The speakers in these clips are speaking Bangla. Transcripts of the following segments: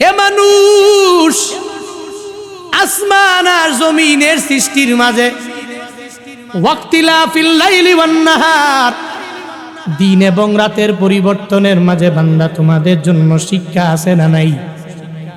এ মানুষ, আসমান আর জমিনের সৃষ্টির মাঝে ওয়াক্তিলাফিল লাইলি ওয়ান নাহার, দিন এবং রাতের পরিবর্তনের মাঝে বান্দা তোমাদের জন্য শিক্ষা আছে না নাই?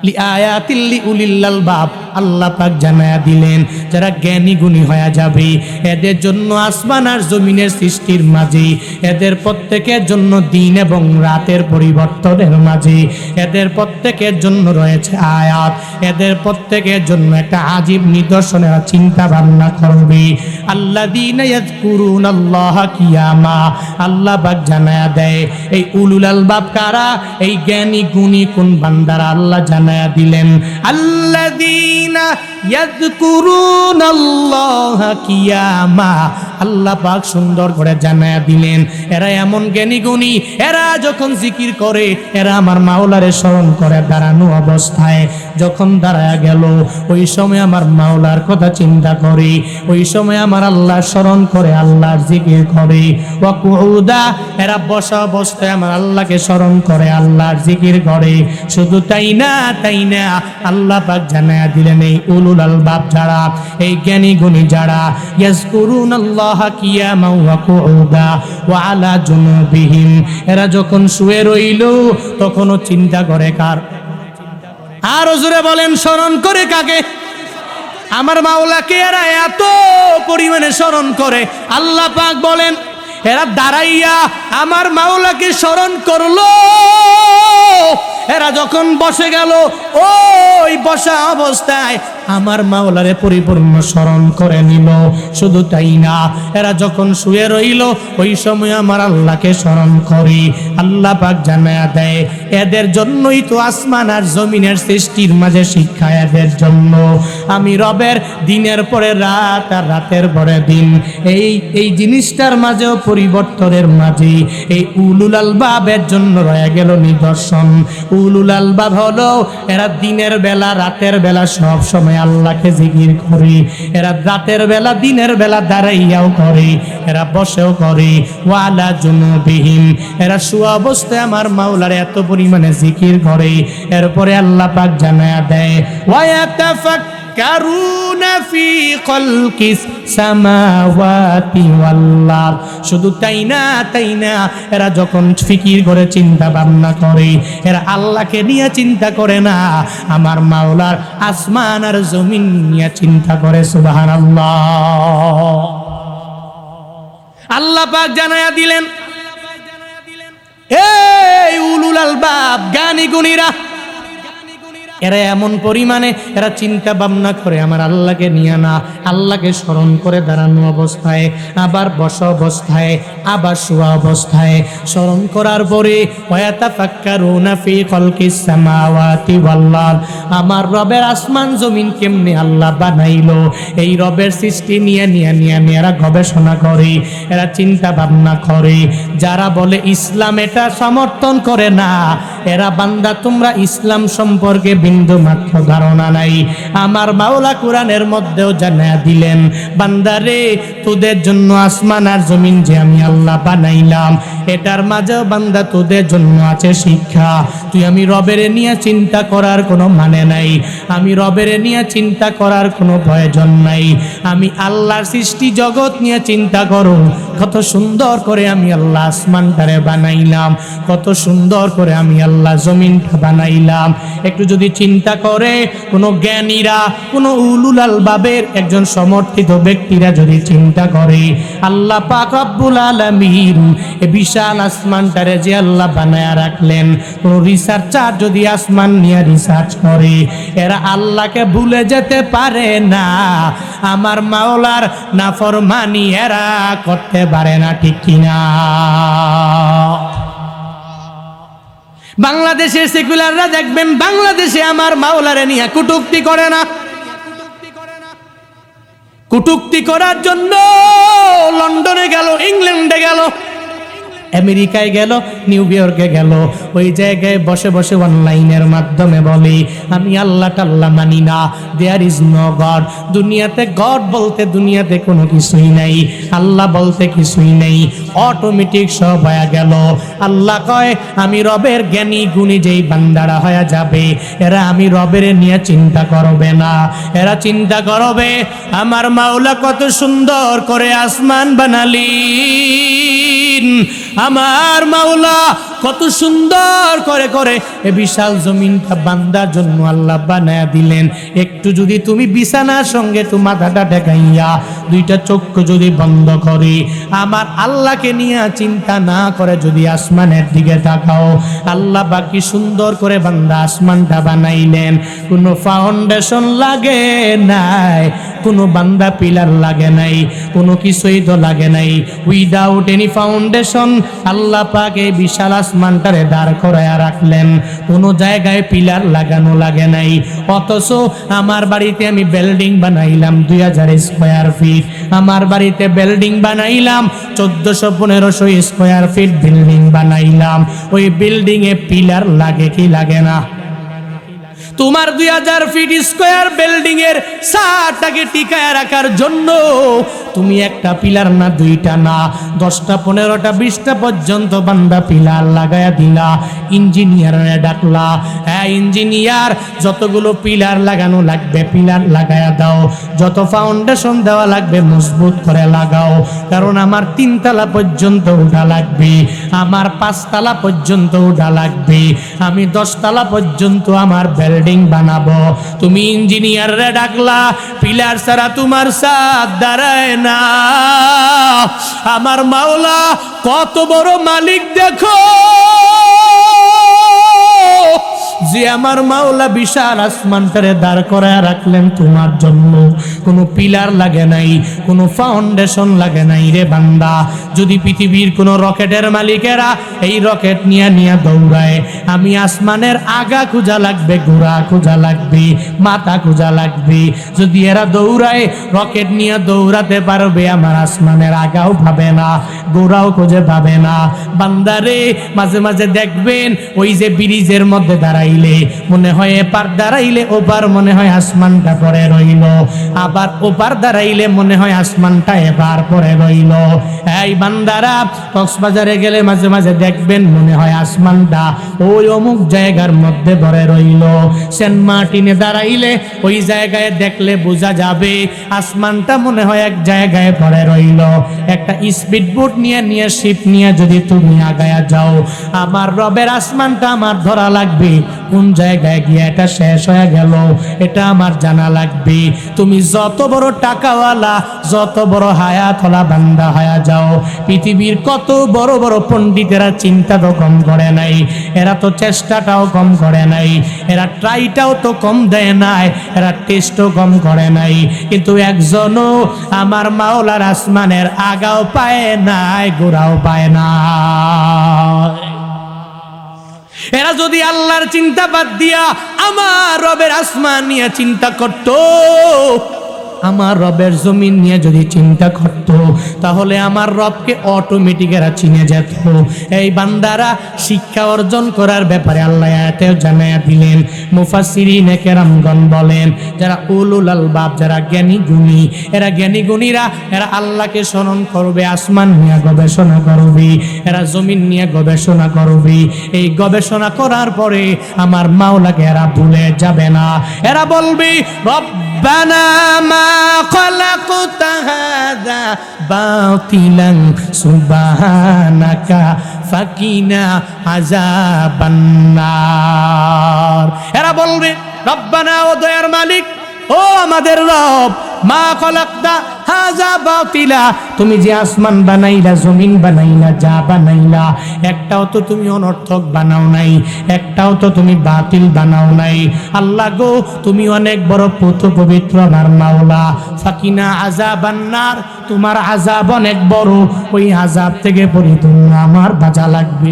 লিআয়াতিল লিউলিল আলবাব, আল্লাহ পাক জানায়া দিলেন যারা জ্ঞানী গুণী হয়ে যাবে এদের জন্য আসমান আর জমিনের সৃষ্টির মাঝে, এদের প্রত্যেকের জন্য দিন এবং রাতের পরিবর্তনের মাঝে এদের প্রত্যেকের জন্য রয়েছে আয়াত, এদের প্রত্যেকের জন্য একটা আজীব নিদর্শনের চিন্তা ভাবনা করবে। আল্লাযীনা ইয়াযকুরুনাল্লাহা কিয়ামা, আল্লাহ পাক জানায়া দেয় এই উলুল আলবাব কারা, এই জ্ঞানী গুণী কোন বান্দারা আল্লাহ জানায়া দিলেন। আল্লাযীনা ইয়াযকুরুনাল্লাহা কিয়ামা, আল্লাহ পাক সুন্দর করে জানায়া দিলেন এরা এমন জ্ঞানী গুণী, এরা যখন জিকির করে এরা আমার মাওলারে স্মরণ করে দাঁড়ানো অবস্থায়, যখন দাঁড়ায়া গেল ওই সময় আমার মাওলার কথা চিন্তা করে, ওই সময় আমার আল্লাহ স্মরণ করে আল্লাহর জিকির করে। ওয়া কুউদা, এরা বসা অবস্থায় আমার আল্লাহকে স্মরণ করে আল্লাহর জিকির করে। শুধু তাই না আল্লাহ পাক জানায়া দিলেন এই উলুল আলবাব যারা, এই জ্ঞানী গুণী যারা, ইয়াযকুরুনাল্লাহা কিয়ামা ওয়া কুউদা ওয়া আলা জুনুবিহিম, এরা যখন শুয়ে রইল তখনও চিন্তা করে কার? আর জোরে বলেন, স্মরণ করে কাকে? আমার মাওলাকে এরা এত পরিমাণে স্মরণ করে। আল্লাহ পাক বলেন এরা দাঁড়াইয়া আমার মাওলাকে স্মরণ করলো, এরা যখন বসে গেল ওই বসা অবস্থায় আমার মাওলারে পরিপূর্ণ স্মরণ করে নিল। শুধু তাই না, এরা যখন শুয়ে রইল ওই সময় আমার আল্লাহকে স্মরণ করি। আল্লাহ পাক জানায়া দেয় এদের জন্যই তো আসমান আর জমিনের সৃষ্টির মাঝে শিক্ষা, এদের জন্য আমি রবের দিনের পরে রাত আর রাতের পরে দিন, এই জিনিসটার মাঝেও পরিবর্তনের মাঝে এই উলুল আলবাবের জন্য রয়ে গেল নিদর্শন। উলুল আলবাব হলো এরা দিনের বেলা রাতের বেলা সব সময় আল্লাহকে জিকির করে, এরা রাতের বেলা দিনের বেলা দাঁড়াইয়াও করে, এরা বসেও করে। ওয়ালা জুনুবিহিম, এরা শুয়া অবস্থায় আমার মাওলার এত পরিমাণে জিকির করে। এরপরে আল্লাহ পাক জানায়া দেয় ওয়ায়াতাফাক্কারুনা ফি খালকিস সামাওয়াতি ওয়াল আরদ, শুধু তাই না এরা যখন ফিকির করে চিন্তা ভাবনা করে, এরা আল্লাহকে নিয়ে চিন্তা করে না, আমার মাওলার আসমান আর জমিন নিয়ে চিন্তা করে। সুবহানাল্লাহ। আল্লাহ পাক জানায়া দিলেন এই উলুল আলবাব জ্ঞানী গুণীরা, এরা এমন পরিমাণে এরা চিন্তা ভাবনা করে আমার আল্লাহকে নিয়ে না, আল্লাহকে স্মরণ করে দাঁড়ানো অবস্থায়, আবার বসা অবস্থায়, আবার শোয়া অবস্থায় স্মরণ করার পরে ওয়াতাফাক্কারুনা ফি খালকিস সামাওয়াতি ওয়াল আরদ, আমার রবের আসমান জমিন কেমনে আল্লাহ বানাইলো, এই রবের সৃষ্টি নিয়ে এরা গবেষণা করে, এরা চিন্তা ভাবনা করে। যারা বলে ইসলাম এটা সমর্থন করে না, এরা বান্দা তোমরা ইসলাম সম্পর্কে বিন্দু মাত্র ধারণা নাই। আমার মাওলা কোরআনের মধ্যেও জানায়া দিলেন বান্দারে তোদের জন্য আসমান আর জমিন যে আমি আল্লাহ বানাইলাম এটার মাঝেও বান্দা তোদের জন্য আছে শিক্ষা। তুই আমি রবের নিয়ে চিন্তা করার কোনো মানে নাই, আমি রবের নিয়ে চিন্তা করার কোনো প্রয়োজন নাই। আমি আল্লাহর সৃষ্টি জগৎ নিয়ে চিন্তা করো, কত সুন্দর করে আমি আল্লাহ আসমানটারে বানাইলাম, কত সুন্দর করে আমি আল্লাহ জমিনটা বানাইলাম। একটু যদি চিন্তা করে কোনো জ্ঞানীরা, কোনো উলুল আলবাবের একজন সমর্থিত ব্যক্তিরা যদি চিন্তা করে আল্লাহ পাক রব্বুল আলামিন এই বিশাল আসমানটারে যে আল্লাহ বানায়া রাখলেন, কোনো রিসার্চার যদি আসমান নিয়ে রিসার্চ করে এরা আল্লাহকে ভুলে যেতে পারে না, আমার মাওলার নাফরমানি এরা করতে পারে না, ঠিক কিনা? বাংলাদেশের সেকুলাররা দেখবেন বাংলাদেশে আমার মাওলারে নিয়ে কটূক্তি করে না, কটূক্তি করার জন্য লন্ডনে গেল, ইংল্যান্ডে গেল, আমেরিকায় গেল, নিউ ইয়র্কে গেল, ওই জায়গায় বসে বসে অনলাইনের মাধ্যমে বলি আমি আল্লাহ টাল্লাহ মানি না, দেয়ার ইজ নো গড। দুনিয়াতে গড বলতে দুনিয়াতে কোনো কিছুই নাই, আল্লাহ বলতে কিছুই নেই, অটোমেটিক সব হয়ে গেল। আল্লাহ কয় আমি রবের জ্ঞানী গুণী যেই বান্দারা হয়ে যাবে, এরা আমি রবের নিয়ে চিন্তা করবে না, এরা চিন্তা করবে আমার মাওলা কত সুন্দর করে আসমান বানালিন, আমার মাওলা কত সুন্দর করে করে এ বিশাল জমিনটা বান্দার জন্য আল্লাহ বানায়া দিলেন। একটু যদি তুমি বিছানার সঙ্গে তো মাথাটা ঠেকাইয়া দুইটা চক্ষু যদি বন্ধ করে আমার আল্লাহকে নিয়ে চিন্তা না করে যদি আসমানের দিকে তাকাও, আল্লাহ বাকি সুন্দর করে বান্দা আসমানটা বানাইলেন। কোনো ফাউন্ডেশন লাগে নাই, কোনো বান্দা পিলার লাগে নাই, কোনো কিছুই তো লাগে নাই। উইদাউট এনি ফাউন্ডেশন আল্লাহ পাক এই বিশাল আসমানটারে দাঁড় করায়া রাখলেন, কোনো জায়গায় পিলার লাগানো লাগে নাই। অথচ আমার বাড়িতে আমি বিল্ডিং বানাইলাম 2000 স্কয়ার ফিট, আমার বাড়িতে বিল্ডিং বানাইলাম 1400-1500 স্কয়ার ফিট বিল্ডিং বানাইলাম, ওই বিল্ডিং এ পিলার লাগে কি লাগে না? তোমার 2000 ফিট স্কয়ার বিল্ডিং এর ছাদটাকে টিকায় রাখার জন্য তুমি একটা পিলার না, দুইটা না, 10টা 15টা 20টা পর্যন্ত বান্দা পিলার লাগায়া দিলা, ইঞ্জিনিয়ারে ডাকলা, হ্যাঁ ইঞ্জিনিয়ার যতগুলো পিলার লাগানো লাগবে পিলার লাগায়া দাও, যত ফাউন্ডেশন দেওয়া লাগবে মজবুত করে লাগাও, কারণ আমার 3 তলা পর্যন্ত উঠা লাগবে, আমার 5 তলা পর্যন্ত উঠা লাগবে, আমি 10 তলা পর্যন্ত আমার বিল্ডিং বানাবো। তুমি ইঞ্জিনিয়াররে ডাকলা, পিলার ছাড়া তোমার ছাদ দাঁড়ায় না। আমার মাওলা কত বড় মালিক দেখো, যে আমার মাওলা বিশাল আসমানটারে দাঁড় করায় রাখলেন তোমার জন্য, কোনো পিলার লাগে নাই, কোনো ফাউন্ডেশন লাগে নাই রে বান্দা। যদি পৃথিবীর কোনো রকেটের মালিকেরা এই রকেট নিয়ে নিয়ে দৌড়ায়, আমি আসমানের আগা খোঁজা লাগবে, গোড়া খোঁজা লাগবে, মাথা খোঁজা লাগবে। যদি এরা দৌড়ায় রকেট নিয়ে দৌড়াতে পারবে, আমার আসমানের আগাও পাবে না, গোড়াও খুঁজে পাবে না। বান্দারে মাঝে মাঝে দেখবেন ওই যে ব্রিজের মধ্যে দাঁড়াইলে মনে হয় এপার দাঁড়াইলে ওপার মনে হয় আসমানটা পরে রইল, আবার ওপার দাঁড়াইলে মনে হয় আসমানটা এপার পরে রইল। এই বান্দারা কক্সবাজারে গেলে মাঝে মাঝে দেখবেন মনে হয় আসমানটা ওই অমুক জায়গার মধ্যে পরে রইল। সেন্ট মার্টিনে দাঁড়াইলে ওই জায়গায় দেখলে বোঝা যাবে আসমানটা মনে হয় এক জায়গায় পরে রইল। একটা স্পিড বোট নিয়ে নিয়ে শিপ নিয়ে যদি তুমি আগায়া যাও, আমার রবের আসমানটা আমার ধরা লাগবে, কোন জায়গায় গিয়ে এটা শেষ হয়ে গেল এটা আমার জানা লাগবে। তুমি যত বড় টাকাওয়ালা, যত বড় হায়াতওয়ালা বান্দা হয়ে যাও, পৃথিবীর কত বড় বড় পণ্ডিতেরা চিন্তা তো কম করে নাই, এরা তো চেষ্টাটাও কম করে নাই, এরা ট্রাইটাও তো কম দেয় নাই, এরা টেস্টও কম করে নাই, কিন্তু একজনও আমার মাওলার আসমানের আগাও পায় নাই, গোড়াও পায় না। এরা যদি আল্লাহর চিন্তা বাদ দিয়া আমার রবের আসমান নিয়ে চিন্তা করত, আমার রবের জমিন নিয়ে যদি চিন্তা করত, তাহলে আমার রবকে অটোমেটিক এরা চিনে যেত। এই বান্দারা শিক্ষা অর্জন করার ব্যাপারে আল্লাহ আয়াতে জানায়া দিলেন। মুফাসসিরিনে কেরামগণ বলেন, যারা উলুল আলবাব, যারা জ্ঞানী গুণী, এরা জ্ঞানী গুণীরা এরা আল্লাহকে স্মরণ করবে, আসমান নিয়ে গবেষণা করবে, এরা জমিন নিয়ে গবেষণা করবে। এই গবেষণা করার পরে আমার মাওলাকে এরা ভুলে যাবে না। এরা বলবে রব্বানা মা খালাকতা হাযা বাতিলান সুবহানাকা ফাকিনা আযাবান্নার। এরা বলবে রব্বানা, ও দয়ার মালিক, ও আমাদের রব, মা খালাকতা হাযা বাতিলা, তুমি যে আসমান বানাইলা, জমিন বানাইলা, যা বানাইলা, একটাও তো তুমি অনর্থক বানাও নাই, একটাও তো তুমি বাতিল বানাও নাই। আল্লাহ গো, তুমি অনেক বড় পবিত্র আমার মাওলা। ফাকিনা আযাবান্নার, তোমার আযাব অনেক বড়, ওই আযাব থেকে পরিত্রাণ আমার বাঁচা লাগবে।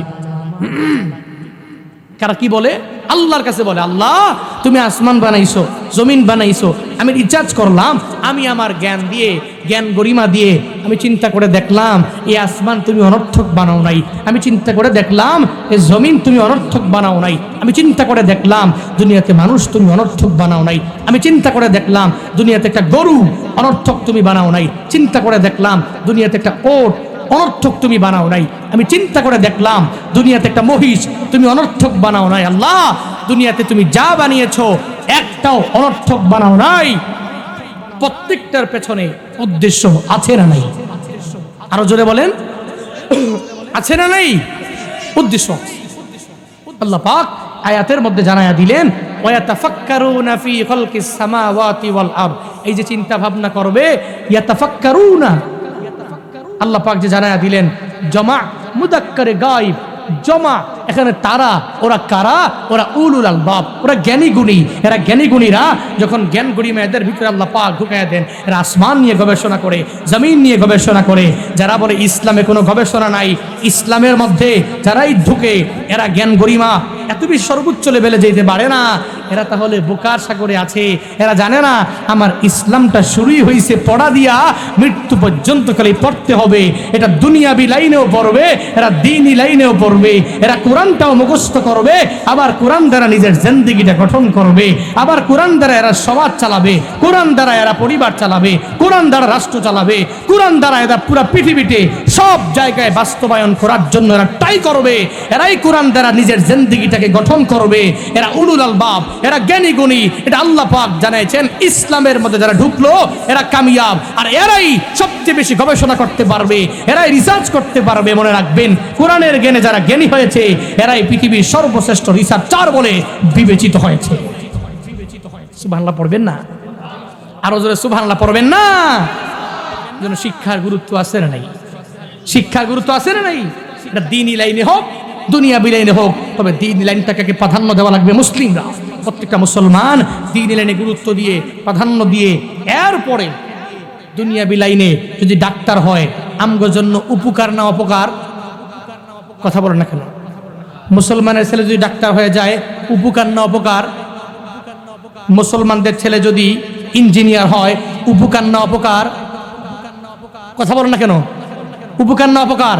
কারা কি বলে? আল্লাহর কাছে বলে, আল্লাহ তুমি আসমান বানাইছো, জমিন বানাইছো, আমি রিচার্জ করলাম, আমি আমার জ্ঞান দিয়ে জ্ঞান গরিমা দিয়ে আমি চিন্তা করে দেখলাম এই আসমান তুমি অনর্থক বানাও নাই, আমি চিন্তা করে দেখলাম এই জমিন তুমি অনর্থক বানাও নাই, আমি চিন্তা করে দেখলাম দুনিয়াতে মানুষ তুমি অনর্থক বানাও নাই, আমি চিন্তা করে দেখলাম দুনিয়াতে একটা গরু অনর্থক তুমি বানাও নাই, চিন্তা করে দেখলাম দুনিয়াতে একটা ওট অনর্থক তুমি বানাও নাই, আমি চিন্তা করে দেখলাম দুনিয়াতে একটা মহিষ তুমি অনর্থক বানাও নাই। আল্লাহ, দুনিয়াতে তুমি যা বানিয়েছো একটাও অনর্থক বানাও নাই, প্রত্যেকটার পেছনে উদ্দেশ্য আছে না নাই? আরো জোরে বলেন, আছে না নাই? উদ্দেশ্য। আল্লাহ পাক আয়াতের মধ্যে জানায়া দিলেন ওয়াতাফাক্কারুনা ফি খালকিস সামাওয়াতি ওয়াল আরদ, এই যে চিন্তা ভাবনা করবে, ইয়াতাফাক্কারুনা, আল্লাহ পাক যে জানায়া দিলেন জমা মুদাক্কারে গায়ব, জমা এখানে তারা, ওরা কারা? ওরা উলুল আলবাব, ওরা জ্ঞানী গুণী। এরা জ্ঞানী গুণীরা যখন জ্ঞান গরিমা এদের ভিতরে আল্লাহ পাক ঢুকাইয়া দেন, এরা আসমান নিয়ে গবেষণা করে, জমিন নিয়ে গবেষণা করে। যারা বলে ইসলামে কোনো গবেষণা নাই, ইসলামের মধ্যে যারাই ঢুকে এরা জ্ঞান গরিমা এত বেশি সর্বোচ্চ লেভেলে যেতে পারে না, এরা তাহলে বোকার সাগরে আছে। এরা জানে না আমার ইসলামটা শুরুই হয়েছে পড়া দিয়া, মৃত্যু পর্যন্ত খালি পড়তে হবে। এটা দুনিয়াবি লাইনেও পড়বে, এরা দ্বীনি লাইনেও পড়বে, এরা কোরআনটাও মুখস্থ করবে, আবার কোরআন দ্বারা নিজের জিন্দেগিটা গঠন করবে, আবার কোরআন দ্বারা এরা সমাজ চালাবে, কোরআন দ্বারা এরা পরিবার চালাবে, কোরআন দ্বারা রাষ্ট্র চালাবে, কোরআন দ্বারা এরা পুরো পৃথিবীতে সব জায়গায় বাস্তবায়ন করার জন্য এরা ট্রাই করবে। এরাই কোরআন দ্বারা নিজের জিন্দেগিটাকে গঠন করবে। এরা উলুল আলবাব, এরা জ্ঞানী গুণী। এটা আল্লাহ পাক জানাইছেন ইসলামের মধ্যে যারা ঢুকলো এরা কামিয়াব। আর এরাই সবচেয়ে বেশি গবেষণা করতে পারবে, এরাই রিসার্চ করতে পারবে। মনে রাখবেন, কোরআনের জ্ঞানে যারা জ্ঞানী হয়েছে এরাই পৃথিবীর সর্বশ্রেষ্ঠ রিসার্চার বলে বিবেচিত হয়েছে। সুবহানাল্লাহ পড়বেন না? আরো জোরে সুবহানাল্লাহ পড়বেন না? যেন শিক্ষার গুরুত্ব আছে না নাই? শিক্ষার গুরুত্ব আছে না নাই? এটা দ্বীনি লাইনে হোক, দুনিয়াবি লাইনে হোক, তবে দ্বীনি লাইনটাকে প্রাধান্য দেওয়া লাগবে মুসলিমরা। প্রত্যেকটা মুসলমান দ্বীনি লাইনে গুরুত্ব দিয়ে, প্রাধান্য দিয়ে, এরপরে দুনিয়াবি লাইনে যদি ডাক্তার হয় আমগোর জন্য উপকার না অপকার? কথা বলেন না কেন? মুসলমানের ছেলে যদি ডাক্তার হয়ে যায় উপকার না অপকার? মুসলমানদের ছেলে যদি ইঞ্জিনিয়ার হয় উপকার না অপকার? কথা বলেন না কেন? উপকার না অপকার?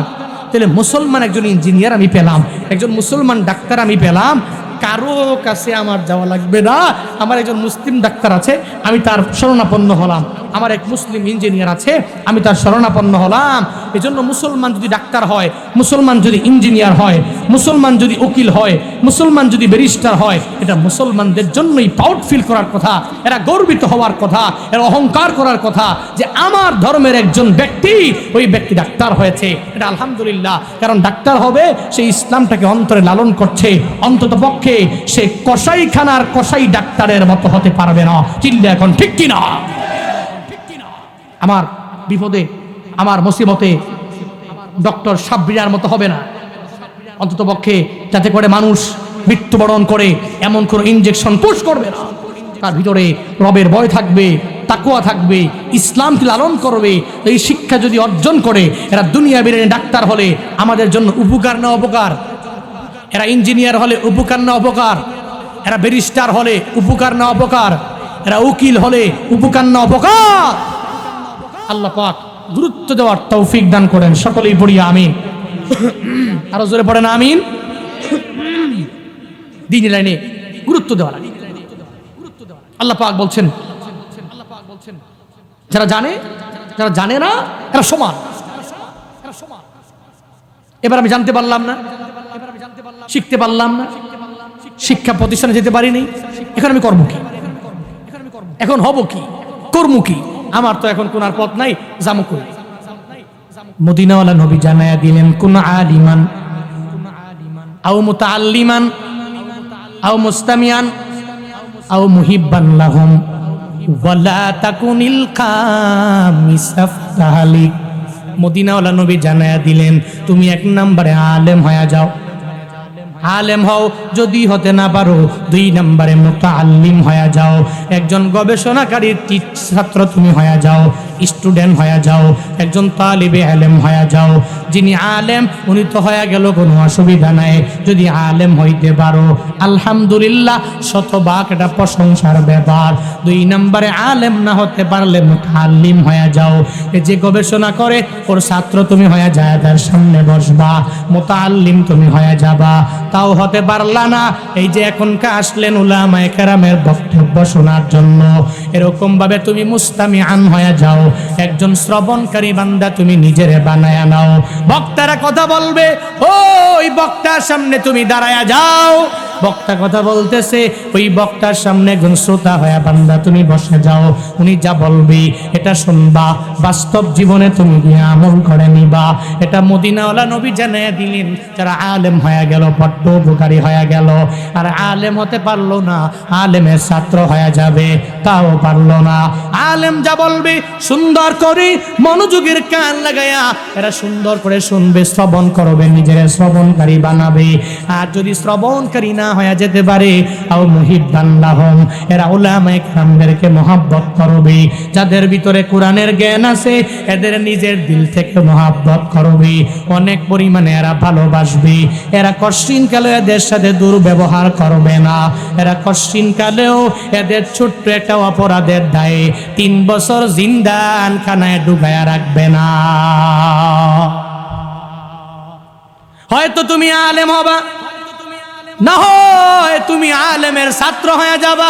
তাহলে মুসলমান একজন ইঞ্জিনিয়ার আমি পেলাম, একজন মুসলমান ডাক্তার আমি পেলাম, কারো কাছে আমার যাওয়া লাগবে না। আমার একজন মুসলিম ডাক্তার আছে, আমি তার শরণাপন্ন হলাম। আমার এক মুসলিম ইঞ্জিনিয়ার আছে, আমি তার শরণাপন্ন হলাম। এজন্য মুসলমান যদি ডাক্তার হয়, মুসলমান যদি ইঞ্জিনিয়ার হয়, মুসলমান যদি উকিল হয়, মুসলমান যদি ব্যারিস্টার হয়, এটা মুসলমানদের জন্যই প্রাউড ফিল করার কথা, এরা গর্বিত হওয়ার কথা, এরা অহংকার করার কথা যে আমার ধর্মের একজন ব্যক্তি, ওই ব্যক্তি ডাক্তার হয়েছে। এটা আলহামদুলিল্লাহ, কারণ ডাক্তার হবে সে ইসলামটাকে অন্তরে লালন করছে। অন্তত পক্ষে সে কসাইখানার কসাই ডাক্তারের মতো হতে পারবে না। চিল্লা এখন ঠিক কিনা? আমার বিপদে, আমার মুসিবতে ডক্টর সাব্বিরার মতো হবে না। অন্তত পক্ষে যাতে করে মানুষ মৃত্যুবরণ করে এমন কোনো ইনজেকশন পুশ করবে না। তার ভিতরে রবের ভয় থাকবে, তাকওয়া থাকবে, ইসলামকে লালন করবে। এই শিক্ষা যদি অর্জন করে এরা দুনিয়া বেরিয়ে ডাক্তার হলে আমাদের জন্য উপকার না অপকার? এরা ইঞ্জিনিয়ার হলে উপকার না অপকার? এরা ব্যারিস্টার হলে উপকার না অপকার? এরা উকিল হলে উপকার না অপকার? আল্লাহ পাক গুরুত্ব দেওয়ার তৌফিক দান করেন। সকলেই পড়ি আমিন। আরো জোরে পড়েন আমিন। দ্বীনি লাইনে গুরুত্ব দেওয়া লাগে। আল্লাহ পাক বলছেন যারা জানে, যারা জানে না এরা সমান। এবার আমি জানতে পারলাম না, শিখতে পারলাম না, শিক্ষা প্রতিষ্ঠানে যেতে পারিনি, এখন আমি করবো কি? এখন হব কি? করবো কি? আমার তো এখন কোন আর পথ নাই, যাবো কই? মদিনাওয়ালা নবী জানায়া দিলেন কুন আলিমান আও মুতাআল্লিমান আও মুস্তামিয়ান আও মুহিব্বান লাহুম ওয়ালা তাকুনিল কামিসাফতালিক। মদিনাওয়ালা নবী জানায়া দিলেন তুমি এক নম্বরে আলেম হয়ে যাও। আলেম হও, যদি হতে না পারো 2 নম্বরে মুতাআল্লিম হয়ে যাও। একজন গবেষণাকারী ছাত্র তুমি হয়ে যাও, স্টুডেন্ট হয়ে যাও, একজন তালিবে ইলম হয়ে যাও। যিনি আলেম উনি তো হয়ে গেল, কোনো অসুবিধা নাই। যদি আলেম হইতে পারো আলহামদুলিল্লাহ, শতভাগ এটা প্রশংসার ব্যাপার। 2 নম্বরে আলেম না হতে পারলে মুতাআল্লিম হয়ে যাও। এই যে গবেষণা করে ওর ছাত্র তুমি হয়ে যায়, তার সামনে বসবা, মুতাআল্লিম তুমি হয়ে যাবা। তাও হতে পারলা না, এই যে এখনকার আসলেন উলামায়ে কেরামের বক্তব্য শোনার জন্য, এরকম ভাবে তুমি মুস্তামিআন হয়ে যাও, একজন শ্রবণকারী বান্দা তুমি নিজেরে বানায়া নাও। বক্তারা কথা বলবে, ওই বক্তার সামনে তুমি দাঁড়ায়া যাও, বক্তা কথা বলতেছে, ওই বক্তার সামনে একজন শ্রোতা হয়ে বান্দা তুমি বসে যাও। উনি যা বলবি এটা শুনবা, বাস্তব জীবনে তুমি গিয়ে আমল করে নিবা। এটা মদিনাওয়ালা নবী জানিয়ে দিলেন, যারা আলেম হয়ে গেল বড্ড উপকারী হয়ে গেল। আর আলেম হতে পারলো না, আলেমের ছাত্র হয়ে যাবে, তাও পারলো না। আলেম যা বলবে সুন্দর করে মনোযোগের কান লাগায়া এরা সুন্দর করে শুনবে, শ্রবণ করবে, নিজের শ্রবণকারী বানাবে। আর যদি শ্রবণকারী না হয়ে যেতে পারে, আও মুহিব্বান লাহুম, এরা উলামায়ে কেরামদেরকে মহব্বত করবে। যাদের ভিতরে কোরআনের জ্ঞান আছে এদের নিজের দিল থেকে মহব্বত করবে, অনেক পরিমাণে এরা ভালোবাসবে। এরা কশিন কালে এদের সাথে দুর্ব্যবহার করবে না। এরা কশিন কালেও এদের ছোট্ট একটা অপরাধের দায়ে 3 বছর জিন্দানখানায় ডুবায়া রাখবে না। হয়তো তুমি আলেম হবা, না হয় তুমি আলেমের ছাত্র হয়ে যাবা,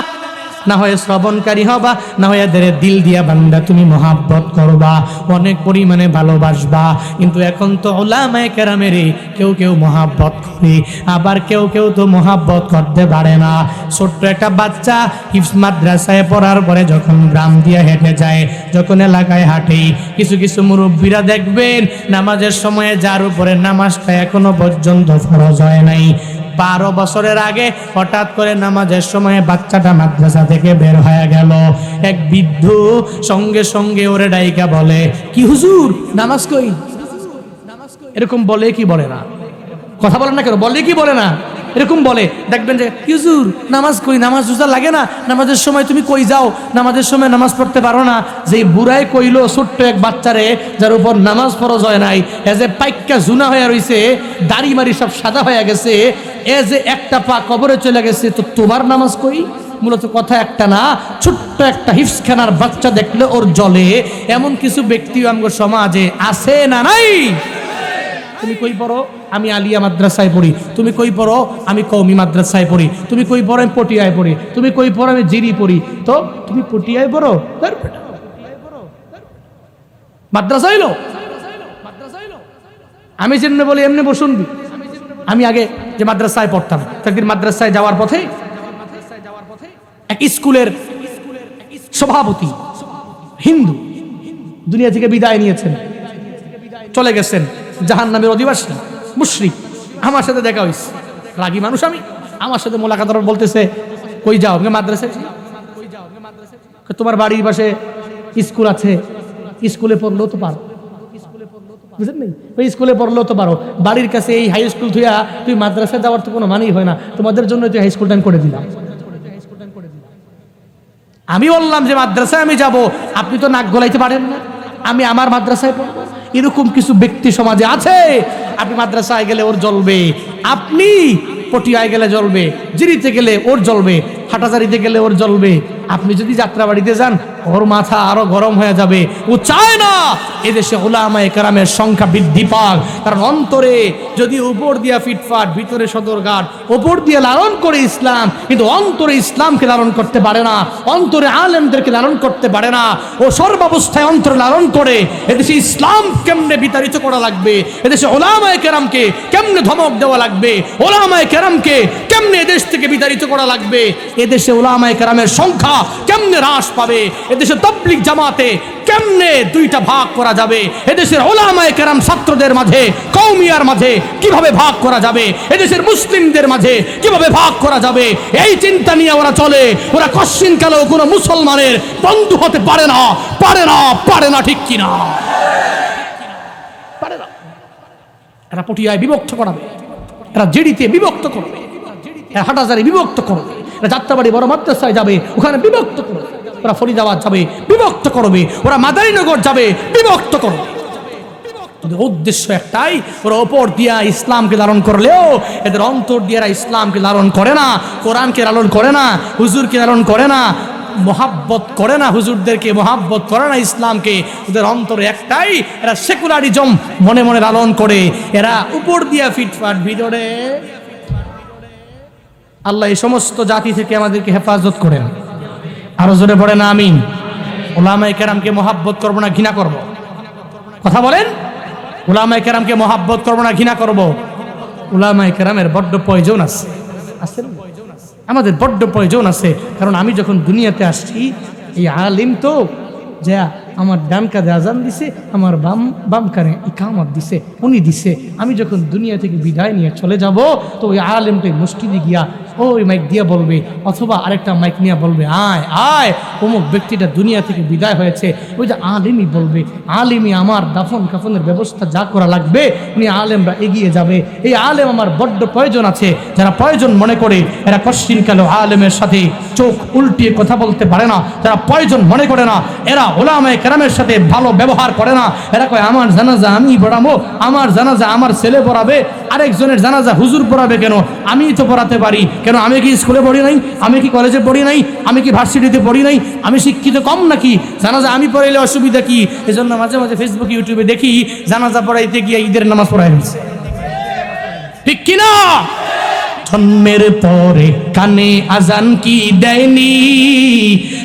না হয় শ্রবণকারী হবা, না হয় এদের দিল দিয়া বান্দা তুমি মহাব্বত করবা, অনেক পরিমাণে ভালোবাসবা। কিন্তু এখন তো উলামায়ে কেরামের কেউ কেউ মহাব্বত করে, আবার কেউ কেউ তো মহাব্বত করতে পারে না। ছোট্ট একটা বাচ্চা হিফজ মাদ্রাসায় পড়ার পরে যখন গ্রাম দিয়ে হেঁটে যায়, যখন এলাকায় হাঁটে, কিছু কিছু মুরব্বীরা দেখবেন নামাজের সময়ে যার উপরে নামাজটা এখনো পর্যন্ত ফরজ হয় নাই, 12 বছরের আগে হঠাৎ করে নামাজের সময় বাচ্চাটা মাদ্রাসা থেকে বের হয়ে গেল। এক বৃদ্ধ সঙ্গে সঙ্গে ওরে ডাইকা বলে, কি হুজুর নামাজ কই? এরকম বলে কি বলে না? কথা বলেন না কেন? বলে কি বলে না? এরকম বলে। দেখবেন যে হুজুর নামাজ কই, নামাজ রোজা লাগে না, নামাজের সময় তুমি কই যাও, নামাজের সময় নামাজ পড়তে পারো না। যে বুড়াই কইলো ছোট্ট এক বাচ্চারে যার উপর নামাজ ফরজ হয় নাই, এ যে পাইক্কা জুনা হয়ে রইছে, দাড়ি মারি সব সাদা হয়ে গেছে, এ যে একটা পা কবরে চলে গেছে, তো তোমার নামাজ কই? মূলত কথা একটা না, ছোট্ট একটা হিফজখানার বাচ্চা দেখলে ওর জলে। এমন কিছু ব্যক্তিও আমার সমাজে আছে না নাই? তুমি কই পড়ো? আমি আলিয়া মাদ্রাসায় পড়ি। তুমি কই পড়ো? আমি কওমি মাদ্রাসায় পড়ি। তুমি কই পড়ো? আমি পটিয়ায় পড়ি। তুমি কই পড়ো? আমি জিরি পড়ি। তো তুমি পটিয়ায় পড়ো, মাদ্রাসা হইলো? আমি যেমনি বলি এমনি শুনবি। আমি আগে যে মাদ্রাসায় পড়তাম, একদিন মাদ্রাসায় যাওয়ার পথে এক স্কুলের সভাপতি হিন্দু দুনিয়া থেকে বিদায় নিয়েছেন, চলে গেছেন, জাহান্নামের অধিবাসী মুশরিক। আমার সাথে দেখা হইছে, রাগী মানুষ আমি, আমার সাথে মোলাকাত বলতেছে, কই যাও? মাদ্রাসায়। তোমার বাড়ির পাশে স্কুল আছে, স্কুলে পড়লেও তো পারো, বুঝলেন নাই? ওই স্কুলে পড়লেও তো পারো, বাড়ির কাছে এই হাই স্কুল থুয়া তুই মাদ্রাসায় যাওয়ার তো কোনো মানেই হয় না, তোমাদের জন্য তুই হাই স্কুলটা করে দিলাম। আমি বললাম যে মাদ্রাসায় আমি যাব, আপনি তো নাক গলাইতে পারেন না, আমি আমার মাদ্রাসায় পড়বো। এরকম কিছু ব্যক্তি সমাজে আছে। আপনি মাদ্রাসায় গেলে ওর জ্বলবে, আপনি পটিয়ায় গেলে জ্বলবে, জিরিতে গেলে ওর জ্বলবে, হাটাজারিতে গেলে ওর জ্বলবে। আপনি যদি যাত্রা বাড়িতে যান ওর মাথা আরো গরম হয়ে যাবে। ও চায় না এদেশে উলামায়ে কেরামের সংখ্যা বৃদ্ধি পাক, কারণ অন্তরে যদি উপর দিয়া ফিটফাট, ভিতরে সদরঘাট, উপর দিয়ে লালন করে ইসলাম, কিন্তু অন্তরে ইসলামকে লালন করতে পারে না, অন্তরে আলেমদেরকে লালন করতে পারে না। ও সর্বাবস্থায় অন্তরে লালন করে এদেশে ইসলাম কেমনে বিতাড়িত করা লাগবে, এদেশে উলামায়ে কেরামকে কেমনে ধমক দেওয়া লাগবে, উলামায়ে কেরামকে কেমনে এদেশ থেকে বিতাড়িত করা লাগবে, এদেশে উলামায়ে কেরামের সংখ্যা কেমনে হ্রাস পাবে, এদেশে তাবলীগ জামাতে কেমনে 2টা ভাগ করা যাবে, এদেশের উলামায়ে কেরাম ছাত্রদের মাঝে, কওমিয়ার মাঝে কিভাবে ভাগ করা যাবে, এদেশের মুসলিমদের মাঝে কিভাবে ভাগ করা যাবে, এই চিন্তা নিয়ে ওরা চলে। ওরা কশিন কালেও কোনো মুসলমানের বন্ধু হতে পারে না, পারে না, পারে না, ঠিক কিনা? পারে না। এরা পটিয়ায় বিভক্ত করাবে, এরা জেডিতে বিভক্ত করবে, এরা হাটাজারি বিভক্ত করবে, এরা যাত্রাবাড়ি বড় মাদ্রাসায় যাবে, ওখানে বিভক্ত করবে, ওরা ফরিদাবাদ যাবে, বিভক্ত করবে, ওরা মাদারীনগর যাবে, বিভক্ত করবে। ওদের উদ্দেশ্য একটাই, ওরা ওপর দিয়া ইসলামকে লালন করলেও এদের অন্তর দিয়ে এরা ইসলামকে লালন করে না, কোরআনকে লালন করে না, হুজুরকে লালন করে না, মোহাব্বত করে না, হুজুরদেরকে মোহাব্বত করে না, ইসলামকে। ওদের অন্তরে একটাই, এরা সেকুলারিজম মনে মনে লালন করে। এরা উপর দিয়া ফিটফাট, ভিতরে। আল্লাহ এই সমস্ত জাতি থেকে আমাদেরকে হেফাজত করেন। আরো জোরে পড়ে না আমিন। উলামায়ে কেরামকে মোহাব্বত করবো না ঘৃণা করব? কথা বলেন। উলামায়ে কেরামকে মোহাব্বত করবো না ঘৃণা করব? উলামায়ে কেরামের বড্ড প্রয়োজন আছে, আমাদের বড্ড প্রয়োজন আছে। কারণ আমি যখন দুনিয়াতে আসছি, এই আলিম তো যে আমার ডান কাঁধে আজান দিছে, আমার বাম কানে ইকামত দিছে, উনি দিছে। আমি যখন দুনিয়া থেকে বিদায় নিয়ে চলে যাব, তো ওই আলিমটাই মসজিদে গিয়া ওই মাইক দিয়ে বলবে, অথবা আরেকটা মাইক নিয়ে বলবে, আয় আয় অমুক ব্যক্তিটা দুনিয়া থেকে বিদায় হয়েছে। ওই যে আলিমই বলবে, আলিমই আমার দাফন কাফনের ব্যবস্থা যা করা লাগবে, উনি আলেমরা এগিয়ে যাবে। এই আলেম আমার বড্ড প্রয়োজন আছে। যারা প্রয়োজন মনে করে, এরা কশ্চিনকালেও আলেমের সাথে চোখ উল্টিয়ে কথা বলতে পারে না। যারা প্রয়োজন মনে করে না, এরা উলামায়ে কেরামের সাথে ভালো ব্যবহার করে না। এরা কয় আমার জানাজা আমি পড়াবো, আমার জানাজা আমার ছেলে পড়াবে, আরেকজনের জানাজা হুজুর পড়াবে কেন? আমি তো পড়াতে পারি কেন? আমি কি স্কুলে পড়ি নাই? আমি কি কলেজে পড়ি নাই? আমি কি ভার্সিটিতে পড়ি নাই? আমি শিক্ষিত কম নাকি? জানাজা আমি পড়াইলে অসুবিধা কি? এজন্য মাঝে মাঝে ফেসবুক ইউটিউবে দেখি জানাজা পড়াইতে গিয়ে ঈদের নামাজ পড়াই হয়েছে, ঠিক কিনা? জন্মের পরে কানে আজান কি দেয়নি,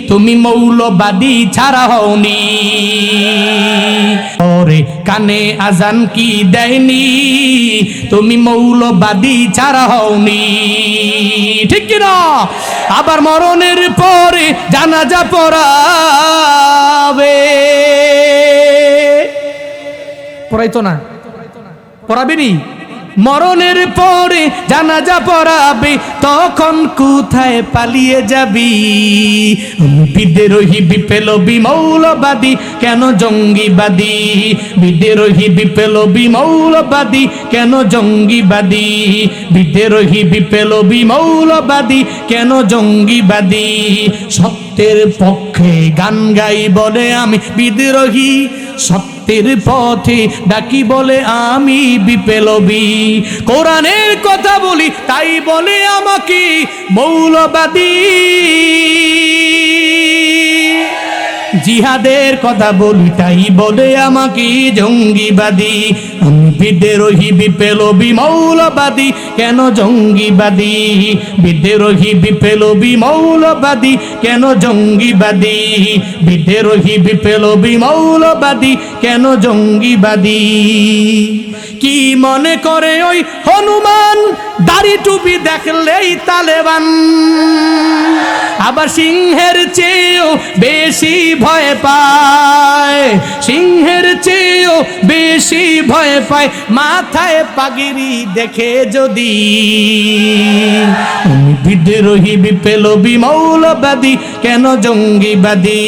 তুমি মৌলবাদী ছাড়া হওনি। পরে কানে আজান কি দেয়নি, তুমি মৌলবাদী ছাড়া হওনি, ঠিক কিনা? আবার মরণের পরে জানাজা পড়াবে, পড়াইতো না? পড়াবেনি? মরণের পরে জানাজা পড়াবে, তখন কোথায় পালিয়ে যাবি? বিদ্রোহী বিপ্লবী মৌলবাদী কেন জঙ্গিবাদী? বিদ্রোহী বিপ্লবী মৌলবাদী কেন জঙ্গিবাদী? বিদ্রোহী বিপ্লবী মৌলবাদী কেন জঙ্গিবাদী? সত্যের পক্ষে গান গাই বলে আমি বিদ্রোহী, সত্যের পথে ডাকি বলে আমি বিপ্লবী। কোরআনের কথা বলি তাই বলে আমাকে মৌলবাদী, জিহাদের কথা বলি তাই বলে আমাকে জঙ্গিবাদী। আমি বিদ্রোহী বিপ্লবী মৌলবাদী কেন জঙ্গিবাদী? বিদ্রোহী বিপ্লবী মৌলবাদী কেন জঙ্গিবাদী? বিদ্রোহী বিপ্লবী মৌলবাদী কেন জঙ্গিবাদী? কি মনে করে ওই হনুমান, দাড়ি টুপি দেখলেই তালেবান? আবার সিংহের চেয়েও বেশি ভয় পায়, সিংহের চেয়েও বেশি ভয় পায় মাথায় পাগড়ি দেখে যদি। বিদ্রোহী বিপ্লবী মৌলবাদী কেন জঙ্গিবাদী?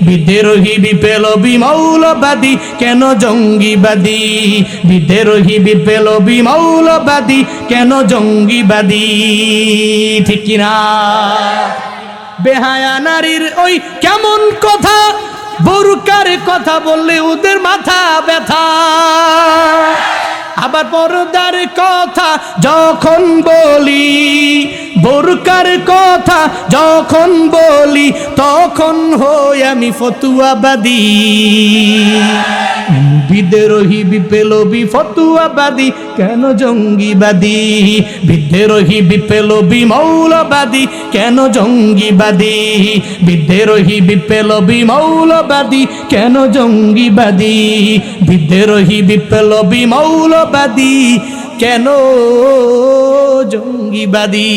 বিদ্রোহী বিপ্লবী মৌলবাদী কেন জঙ্গিবাদী? বিদ্রোহী বিপ্লবী মৌলবাদী কেন জঙ্গিবাদী, ঠিক কিনা? বেহায়া নারীর ওই কেমন কথা, বোরকার কথা বললে ওদের মাথা ব্যথা। আবার পর্দার কথা যখন বলি, বোরকার কথা যখন বলি, তখন হই আমি ফতুয়াবাদী। বিদ্রোহী বিপ্লবী ফতুয়াবাদী কেন জঙ্গিবাদী? বিদ্রোহী বিপ্লবী মৌলবাদী কেন জঙ্গিবাদী? বিদ্রোহী বিপ্লবী মৌলবাদী কেন জঙ্গিবাদী? বিদ্রোহী বিপ্লবী মৌলবাদী কেন জঙ্গিবাদী?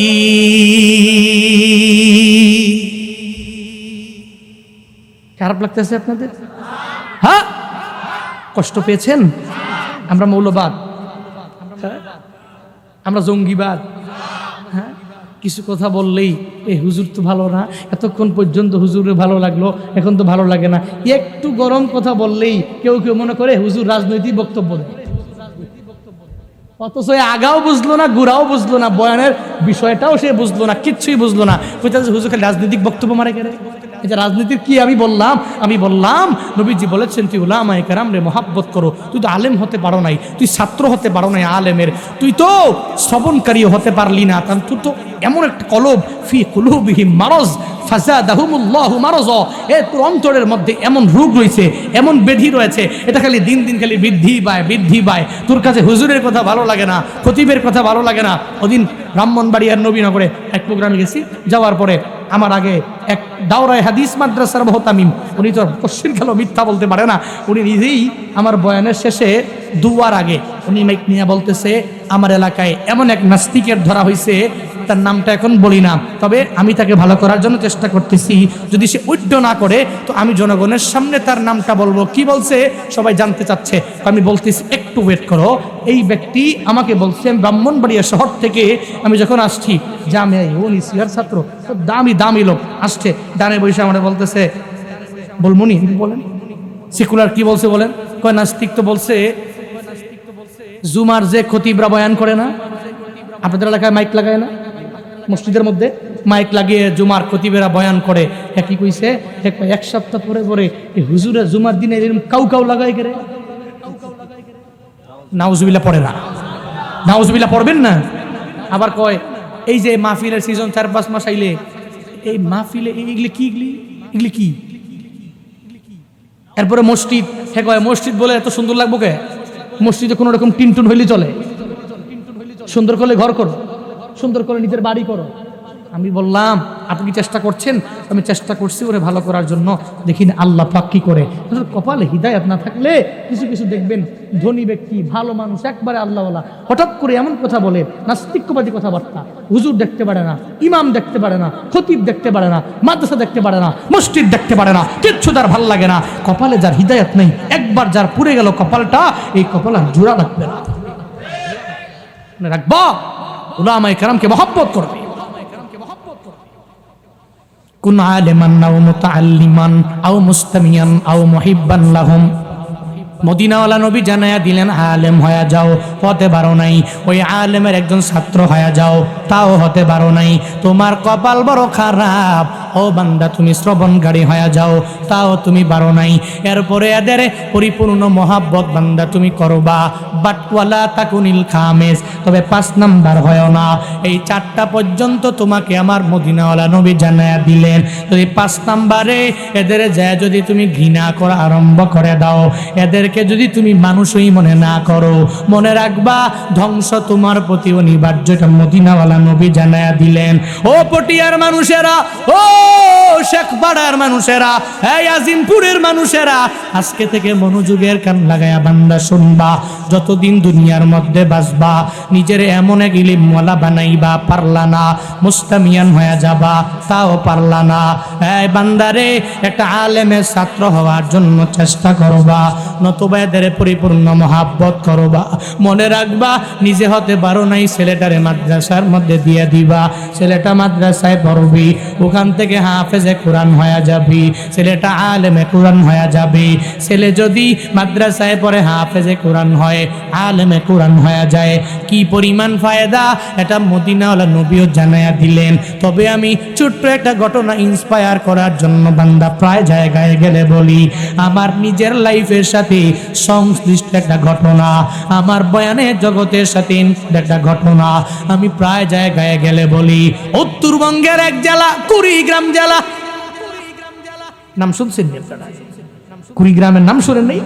খারাপ লাগতেছে আপনাদের? হ্যাঁ, কষ্ট পেয়েছেন? আমরা মৌলবাদ, আমরা জঙ্গিবাদ। হ্যাঁ, কিছু কথা বললেই এই হুজুর তো ভালো না, এতক্ষণ পর্যন্ত হুজুরে ভালো লাগলো, এখন তো ভালো লাগে না। একটু গরম কথা বললেই কেউ কেউ মনে করে হুজুর রাজনৈতিক বক্তব্য দেয়, অথচ আগাও বুঝলো না, গুড়াও বুঝলো না, বয়ানের বিষয়টাও সে বুঝলো না, কিচ্ছুই বুঝলো না। হুজুর খালি রাজনৈতিক বক্তব্য মারে কেন? এই যে রাজনীতির কি আমি বললাম নবীজি বলেছেন তুই উলামায়ে কেরামরে মহব্বত করো। তুই তো আলেম হতে পারো নাই, তুই ছাত্র হতে পারো নাই আলেমের, তুই তো শ্রবণকারীও হতে পারলি না, কারণ তুই তো এমন একটা কলব ফি কুলুবিহিম মারজ ফাযাদাহুমুল্লাহু মারজা, তোর অন্তরের মধ্যে এমন রোগ রয়েছে, এমন ব্যাধি রয়েছে, এটা খালি দিন দিন খালি বৃদ্ধি পায়। তোর কাছে হুজুরের কথা ভালো লাগে না, খতিবের কথা ভালো লাগে না। ওদিন ব্রাহ্মণবাড়িয়ার নবীনগরে এক প্রোগ্রামে গেছি, যাওয়ার পরে আমার আগে এক দাওরায়ে হাদিস মাদ্রাসার মুহতামিম, উনি তো কশির গেল মিথ্যা বলতে পারে না, উনি নিজেই আমার বয়ানের শেষে দুয়ার আগে উনি মাইক নিয়ে বলতেছে আমার এলাকায় এমন এক নাস্তিকের ধরা হয়েছে, তার নামটা এখন বলি না, তবে আমি তাকে ভালো করার জন্য চেষ্টা করতেছি, যদি সে উড্ড না করে তো আমি জনগণের সামনে তার নামটা বলবো। কি বলছে সবাই জানতে চাচ্ছে, আমি বলতেছি একটু ওয়েট করো। এই ব্যক্তি আমাকে বলছেন ব্রাহ্মণবাড়িয়া শহর থেকে আমি যখন আসছি, জামিয়া উনি সিয়ার ছাত্র, দামি লোক আসছে, ডানে বসে আমরা বলতেছে বলমুনি বলেন সেকুলার কি বলছে বলেন, কয় নাস্তিক তো বলছে জুমার যে খতিবরা বয়ান করে না, আপনাদের এলাকায় মাইক লাগায় না, মসজিদের মধ্যে মাইক লাগিয়ে জুমার খতিবেরা বয়ান করে, কি কইছে এক সপ্তাহ পরে এই হুজুরা জুমার দিনে এরকম কাউ লাগাই করে, নাউজুবিল্লাহ পড়ে না, নাউজুবিল্লাহ পড়বেন না। আবার কয় এই যে মাহফিলের সিজন 4-5 মাস আইলে এই মাহফিলে এগুলি কি, এরপরে মসজিদ, কয় মসজিদ বলে এত সুন্দর লাগবো কে, মসজিদে কোনো রকম টিনটুন হইলে চলে, সুন্দর করলে ঘর করো, সুন্দর করে নিজের বাড়ি করো। আমি বললাম আপনি কি চেষ্টা করছেন? আমি চেষ্টা করছি ওরে ভালো করার জন্য, দেখি না আল্লাহ পাক কি করে। কপালে হিদায়াত না থাকলে কিছু দেখবেন ধনী ব্যক্তি ভালো মানুষ একবারে আল্লাহওয়ালা হঠাৎ করে এমন কথা বলে, নাস্তিক্যবাদী কথাবার্তা, হুজুর দেখতে পারে না, ইমাম দেখতে পারে না, খতিব দেখতে পারে না, মাদ্রাসা দেখতে পারে না, মসজিদ দেখতে পারে না, কিচ্ছু তার ভাল লাগে না। কপালে যার হিদায়াত নেই, একবার যার পুড়ে গেল কপালটা, এই কপাল আর জোড়া রাখবে না, রাখবা উলামায়ে কেরামকে মহব্বত করবে। কুন আলিমান আও মুতাআল্লিমান আও মুস্তামিয়ান আও মুহিব্বান লাহুম, মদিনাওয়ালা নবী জানায়া দিলেন আলেম হয়ে যাও, হতে পারো নাই, ওই আলেমের একজন ছাত্র হয়ে যাও, তাও হতে পারো নাই, তোমার কপাল বড় খারাপ। ও বান্দা তুমি শ্রবণকারী হয়ে যাও, তাও তুমি পারো নাই। এরপরে এদের পরিপূর্ণ মহাব্বত বান্দা তুমি করবা, বাট ওয়ালা তাকুনিল খামেস, তবে 5 নাম্বার হয় না। এই 4টা পর্যন্ত তোমাকে আমার মদিনাওয়ালা নবী জানায়া দিলেন। যদি 5 নাম্বারে এদের যায় যদি তুমি ঘৃণা করা আরম্ভ করে দাও, এদেরকে যদি তুমি মানুষই মনে না করো, মনে রাখবা ধ্বংস তোমার প্রতি অনিবার্য। এটা মদিনাওয়ালা নবী জানায়া দিলেন। ও পটিয়ার মানুষেরা, ও শেখপাড়ার মানুষেরা, এই আজিমপুরের মানুষেরা, আজকে থেকে মনোযোগের কান লাগায়া বান্দা শুনবা। যতদিন দুনিয়ার মধ্যে বাঁচবা নিজের এমন এক ইলিমওয়ালা বানাইবা, পারলা না, মুস্তামিয়ান হয়ে যাবা, তাও পারলা না। এই বান্দারে একটা আলেমের ছাত্র হওয়ার জন্য চেষ্টা করবা, নতুবা এদের পরিপূর্ণ মহাব্বত করবা। মনে রাখবা নিজে হতে পারো নাই, ছেলেটারে মাদ্রাসার মধ্যে দিয়ে দিবা, ছেলেটা মাদ্রাসায় পড়বি, ওখান থেকে হাফেজে কোরআন হয়ে যাবি, ছেলেটা আলেমে কোরআন হয়ে যাবে। ছেলে যদি মাদ্রাসায় পড়ে হাফেজে কোরআন হয়, আলেমে কোরআন হয়ে যায়, কি পরিমাণ ফায়দা এটা মদিনাওয়ালা নবীও জানায়া দিলেন। তবে আমি ছোট্ট একটা ঘটনা ইন্সপায়ার করার জন্য বান্দা প্রায় জায়গায় গেলে বলি, আমার নিজের লাইফের সাথে সংশ্লিষ্ট একটা ঘটনা, আমার বয়ানের জগতের সাথে একটা ঘটনা আমি প্রায় জায়গায় গেলে বলি। উত্তরবঙ্গের এক জেলা কুড়িগ্রাম জেলা, নাম শুনছেন আপনারা? কুড়িগ্রামের নাম শুনেন নাই?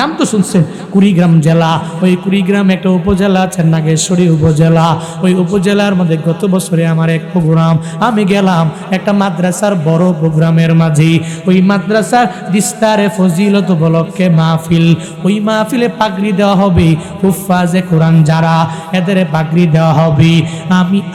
নাম তো শুনছেন, কুড়িগ্রাম জেলা। ওই কুড়িগ্রাম একটা উপজেলা আছে, নাগেশ্বরী উপজেলা। ওই উপজেলার মধ্যে গত বছরে আমার এক প্রোগ্রাম, আমি গেলাম একটা মাদ্রাসার বড় প্রোগ্রামের মাঝে। ওই মাদ্রাসার বিস্তারে ফজিলত উপলক্ষে মাহফিল, ওই মাহফিলে পাগড়ি দেওয়া হবে হুফাজে কোরআন যারা, এদের পাগড়ি দেওয়া হবে।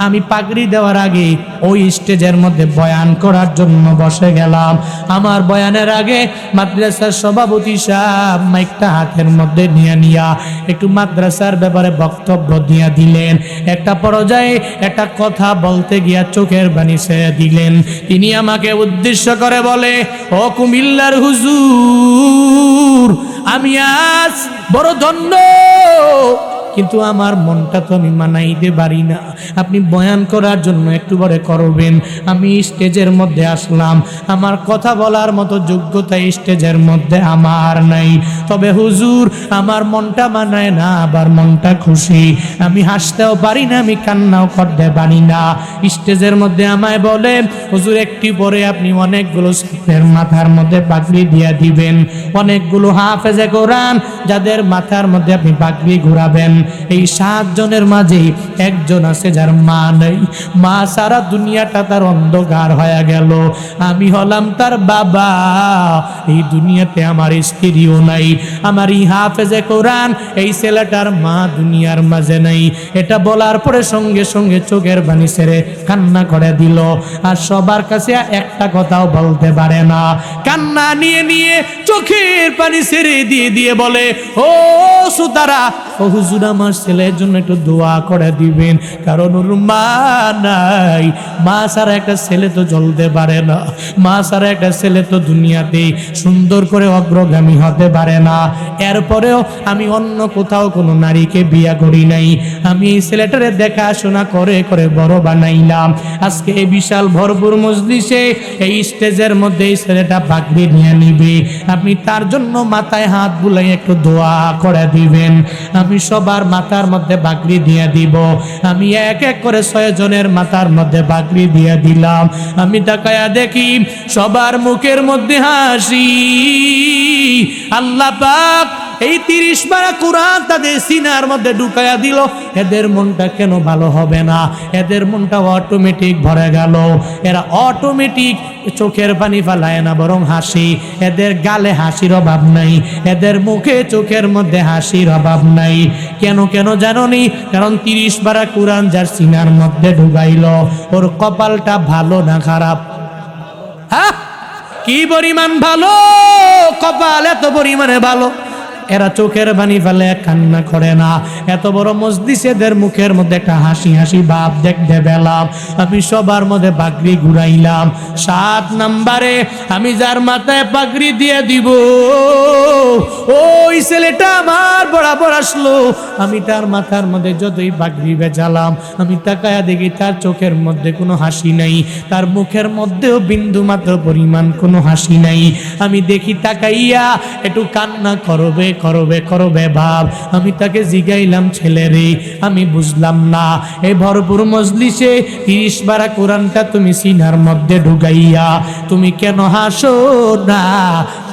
আমি পাগড়ি দেওয়ার আগে ওই স্টেজের মধ্যে বয়ান করার জন্য বসে গেলাম। আমার বয়ানের আগে মাদ্রাসার সভাপতি সাহেব মাইকটা হাতের মধ্যে নিয়া একটু মাদ্রাসার ব্যাপারে বক্তব্য দিয়ে দিলেন। একটা পর্যায়ে একটা কথা বলতে গিয়া চোখের পানি ছেড়ে দিলেন। তিনি আমাকে উদ্দেশ্য করে বলে, ও কুমিল্লার হুজুর, আমি আজ বড় ধন্য, কিন্তু আমার মনটা তো আমি মানাইতে পারি না। আপনি বয়ান করার জন্য একটু পরে করবেন। আমি স্টেজের মধ্যে আসলাম, আমার কথা বলার মতো যোগ্যতা স্টেজের মধ্যে আমার নাই। তবে হুজুর আমার মনটা মানায় না, আবার মনটা খুশি, আমি হাসতেও পারি না, আমি কান্নাও করতে পারি না। স্টেজের মধ্যে আমায় বলে, হুজুর একটু পরে আপনি অনেকগুলো ছাত্রের মাথার মধ্যে পাগড়ি দিয়ে দিবেন, অনেকগুলো হাফেজে কোরআন যাদের মাথার মধ্যে আপনি পাগড়ি ঘুরাবেন। এই 7 জনের মাঝে একজন আছে যার মা নেই, মা সারা দুনিয়াটা তার অন্ধকার হয়ে গেল। আমি হলাম তার বাবা, এই দুনিয়াতে আমার স্ত্রীও নাই, আমার এই হাফেজে কোরআন এই ছেলেটার মা দুনিয়ার মাঝে নাই। এটা বলার পরে সঙ্গে সঙ্গে চোখের পানি ছেড়ে কান্না করে দিল, আর সবার কাছে একটা কথাও বলতে পারে না। কান্না নিয়ে নিয়ে চোখের পানি ছেড়ে দিয়ে দিয়ে বলে, ও সুতারা, ও হুজুর আমার ছেলের জন্য একটু দোয়া করে দিবেন, কারণ ওর মা নাই। মা ছাড়া একটা ছেলে তো চলতে পারে না, মা ছাড়া একটা ছেলে তো দুনিয়াতে সুন্দর করে অগ্রগামী হতে পারে না। এরপরেও আমি অন্য কোথাও কোনো নারীকে বিয়া করি নাই, আমি এই ছেলেটারে দেখাশোনা করে করে বড় বানাইলাম। আজকে এই বিশাল ভরপুর মজলিসে এই স্টেজের মধ্যে এই ছেলেটা পাগড়ি নিয়ে নিবে, আপনি তার জন্য মাথায় হাত বুলাই একটু দোয়া করে দিবেন। আমি সবার মাথার মধ্যে পাগড়ি দিয়ে দিব, আমি এক এক করে 6 জনের মাথার মধ্যে পাগড়ি দিয়ে দিলাম। আমি তাকায়া দেখি সবার মুখের মধ্যে হাসি। আল্লাহ পাক এই 30 পারা কোরআন তাদের সিনার মধ্যে ঢুকায়া দিল। এদের মনটা কেন ভালো হবে না? এদের মনটা অটোমেটিক ভরে গেল। এরা অটোমেটিক চোখের পানি ফেলায় না, বরং হাসি। এদের গালে হাসির অভাব নাই, এদের মুখে চোখের মধ্যে হাসির অভাব নাই। কেন কেন জানোনি? কারণ 30 পারা কোরআন যার সিনার মধ্যে ঢুকাইল, ওর কপালটা ভালো না খারাপ? হ্যাঁ, কি পরিমাণ ভালো কপাল, এত পরিমাণে ভালো। এরা চোখের পানি ফেলে কান্না করে না। এত বড় মজলিসেদের মুখের মধ্যে একটা হাসি হাসি ভাব দেখতে পেলাম। আমি সবার মধ্যে পাগড়ি ঘুরাইলাম। 7 নম্বরে আমি যার মাথায় পাগড়ি দিয়ে দিব, ওই ছেলেটা আমার বরাবর আসলো। আমি তার মাথার মধ্যে যতই পাগড়ি বেজালাম, আমি তাকায়া দেখি তার চোখের মধ্যে কোনো হাসি নাই, তার মুখের মধ্যেও বিন্দু মাত্র পরিমাণ কোনো হাসি নাই। আমি দেখি তাকাইয়া একটু কান্না করবে করবে করবে ভাব। আমি তাকে জিগাইলাম, ছেলে রে, আমি বুঝলাম না, এই ভরপুর মজলিসে 30 পারা কোরআনটা তুমি সিনার মধ্যে ঢুকাইয়া তুমি কেন হাসো না?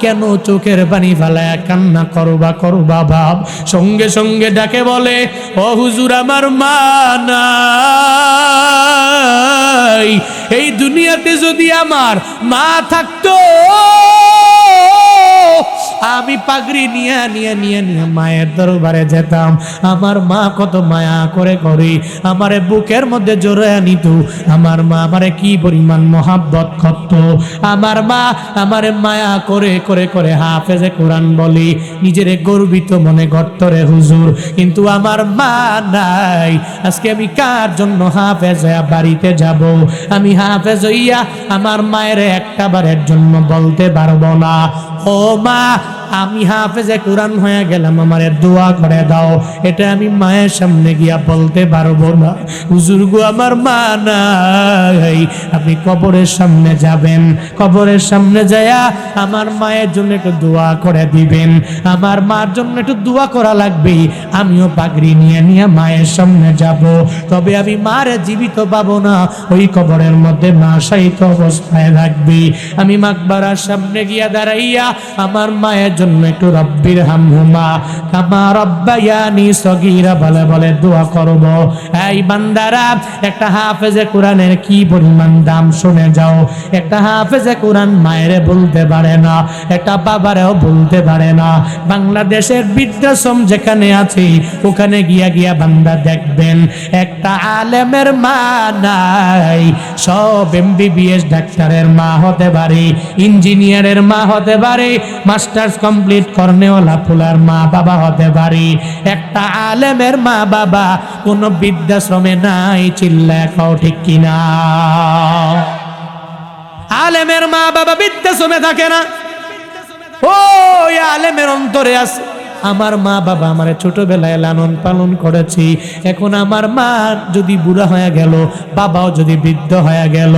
কেন চোখের পানি ফেলায়া কান্না করবা করবা ভাব? সঙ্গে সঙ্গে ডাকে বলে, ও হুজুর আমার মা নাই। এই দুনিয়াতে যদি আমার মা থাকতো, আমি পাগড়ি নিয়ে নিয়ে নিয়ে নিয়ে মায়ের দরবারে যেতাম। আমার মা কত মায়া করে করে আমারে বুকের মধ্যে জড়ায় নিত। আমার মা আমারে কি পরিমাণ মহাব্বত করত। আমার মা আমারে মায়া করে করে করে হাফেজে কোরআন বলি নিজেরে গর্বিত মনে করত রে হুজুর। কিন্তু আমার মা নাই। আজকে আমি কার জন্য হাফেজ হইয়া বাড়িতে যাব? আমি হাফেজ হইয়া আমার মায়ের একটা বারের জন্য বলতে পারবো না, ও মা আমি হাফেজে কোরআন হয়ে গেলাম, আমারে দোয়া করে দাও। এটা আমি মায়ের সামনে গিয়া বলতে পারবো না। হুজুর গো আমার মা নাই। আপনি কবরের সামনে যাবেন, কবরের সামনে যায়া আমার মায়ের জন্য একটু দোয়া করে দিবেন। আমার মার জন্য একটু দোয়া করা লাগবে। আমিও পাগড়ি নিয়ে নিয়ে মায়ের সামনে যাব। তবে আমি মারে জীবিত পাবো না, ওই কবরের মধ্যে মা শায়িত অবস্থায় থাকবে। আমি মাকবারার সামনে গিয়া দাঁড়াইয়া আমার মায়ের জন্য একটু রব্বির হামহুমা কামা রব্বায়ানি সগীরা বলে বলে দোয়া করব। এই বান্দারা, একটা হাফেজে কোরআনের কি পরিমাণ দাম শুনে যাও। একটা হাফেজে কোরআন মায়েরে বলতে পারে না, একটা বাবারেও বলতে পারে না। বাংলাদেশের বৃদ্ধাশ্রম যেখানে আছে ওখানে গিয়া গিয়া বান্দা দেখবেন একটা আলেমের মা নাই। সব MBBS ডাক্তারের মা হতে পারে, ইঞ্জিনিয়ারের মা হতে পারে, মাস্টার্স কমপ্লিট করনেওয়ালা ফুলার মা বাবা হতে পারে। একটা আলেমের মা বাবা কোন বৃদ্ধাশ্রমে নাই। চিল্লায় কও ঠিক কিনা? আলেমের মা বাবা বৃদ্ধাশ্রমে থাকে না। ওই আলেমের অন্তরে আছে আমার মা বাবা আমার ছোটবেলায় লালন পালন করেছি, এখন আমার মা যদি বুড়া হয়ে গেল, বাবাও যদি বৃদ্ধ হয়ে গেল,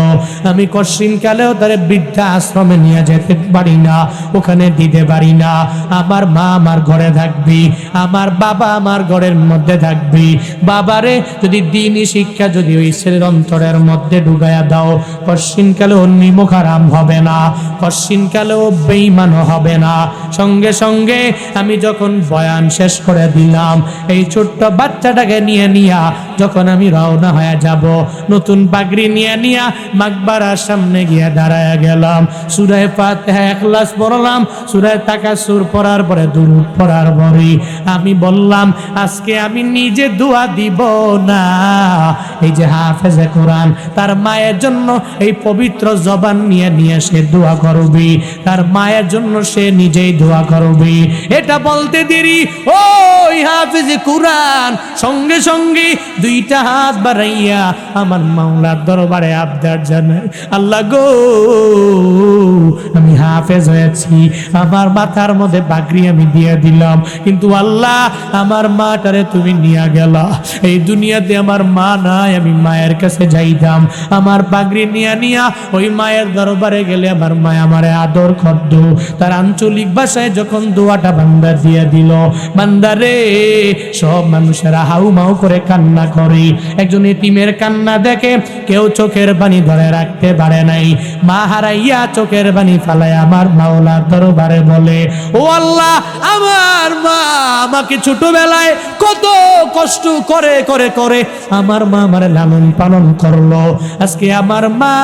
আমি কশিনকালেও তারে বৃদ্ধা আশ্রমে নিয়ে যেতে পারি না, ওখানে দিতে পারি না। আমার মা আমার ঘরে থাকবি, আমার বাবা আমার ঘরের মধ্যে থাকবি। বাবারে যদি দ্বীনি শিক্ষা যদি ওই ছেলের অন্তরের মধ্যে ঢুকাইয়া দাও, কশিনকালে অন্যমুখ আরাম হবে না, কশিনকালেও বেঈমানও হবে না। সঙ্গে সঙ্গে আমি যখন বয়ান শেষ করে দিলাম, এই ছোট্ট বাচ্চাটাকে নিয়ে নিয়া যখন আমি রওনা হয়ে যাব, নতুন পাগড়ি নিয়ে নিয়া মাকবারার সামনে গিয়ে দাঁড়ায় গেলাম। সূরা ফাতিহা ইখলাস পড়লাম, সূরা তাকাসুর পড়ার পরে দুরূদ পড়ার পরে আমি বললাম, আজকে আমি নিজে দোয়া দিব না, এই যে হাফেজে কোরআন তার মায়ের জন্য এই পবিত্র জবান নিয়ে নিয়ে সে দোয়া করবে, তার মায়ের জন্য সে নিজেই দোয়া করবে। এটা বলতে দেরি ওই হাফেজে কোরআন সঙ্গে সঙ্গে দুইটা হাত বাড়াইয়া আমার মাওলার দরবারে আবদার জানায়, আল্লাহ গো, আমি হাফেজ হয়েছি, আমার মাথার মধ্যে পাগড়ি আমি দিয়ে দিলাম, কিন্তু আল্লাহ আমার মাটারে তুমি নিয়ে গেলা, এই দুনিয়াতে আমার মা নাই, আমি মায়ের কাছে যাইতাম, আমার পাগড়ি নিয়া নিয়া ওই মায়ের দরবারে গেলে আমার মা আমারে আদর করত। তার আঞ্চলিক ভাষায় যখন দোয়াটা বান্দা দিয়ে দিল, বান্দারে সব মানুষেরা হাউ মাউ করে কান্না করে, একজন এতিমের কান্না দেখে কেউ চোখের পানি ধরে রাখতে পারে নাই, মা হারাইয়া চোখের পানি ফালায় আমার মাওলার দরবারে বলে, ও আল্লাহ, আমার মা আমাকে ছোটবেলায় কত কষ্ট করে করে করে আমার মা আমার লালন পালন করলো, আজকে আমার মা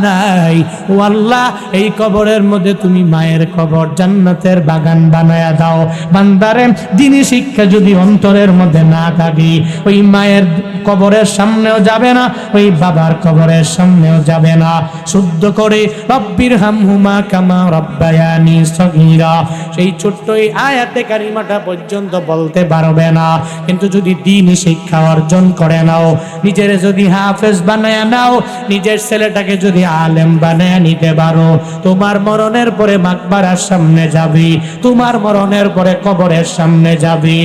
নাই, ও আল্লাহ, এই কবরের মধ্যে তুমি মায়ের কবর জান্নাতের বাগান বানায়া দাও। বান্দারে দ্বীনি শিক্ষা যদি অন্তরের মধ্যে না থাকে, ওই মায়ের কবরের সামনেও যাবে না, ওই বাবার কবরের সামনেও যাবে না। শুদ্ধ করে রব্বির হামহুমা কামা রব্বায়ানি সগীরা, সেই ছোট্ট এই আয়াতে কারিমাটা পর্যন্ত বলতে পারবে না, কিন্তু যদি দ্বীনি শিক্ষা অর্জন করে নাও, নিজের যদি হাফেজ বানায় নাও, নিজের ছেলেটাকে যদি আলেম বানায় নিতে পারো, তোমার মরণের পরে মাকবারার সামনে যাবে, তোমার মরণের পরে কবরের সামনে যাবে,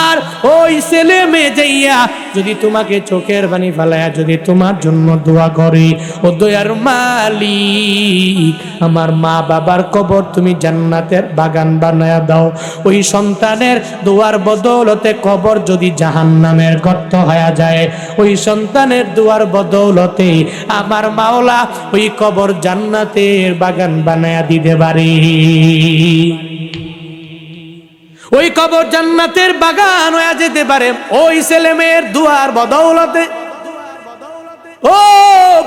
আর ওই ছেলে মেয়ে যাইয়া যদি তোমাকে চোখের পানি ফেলায়া যদি তোমার জন্য দোয়া করে, ও দয়ার মালিক, আমার মা বাবার কবর তুমি জান্নাতের বাগান বানায়া দাও। ওই সন্তানের দোয়ার বদৌলতে কবর যদি জাহান্নামের গর্ত হয়ে যায়, ওই সন্তানের দোয়ার বদৌলতে আমার মাওলা ওই কবর জান্নাতের বাগান বানায়া দিতে পারে, ওই কবর জান্নাতের বাগান হয়ে যেতে পারে ওই ছেলে মেয়ের দুয়ার বদৌলতে। ও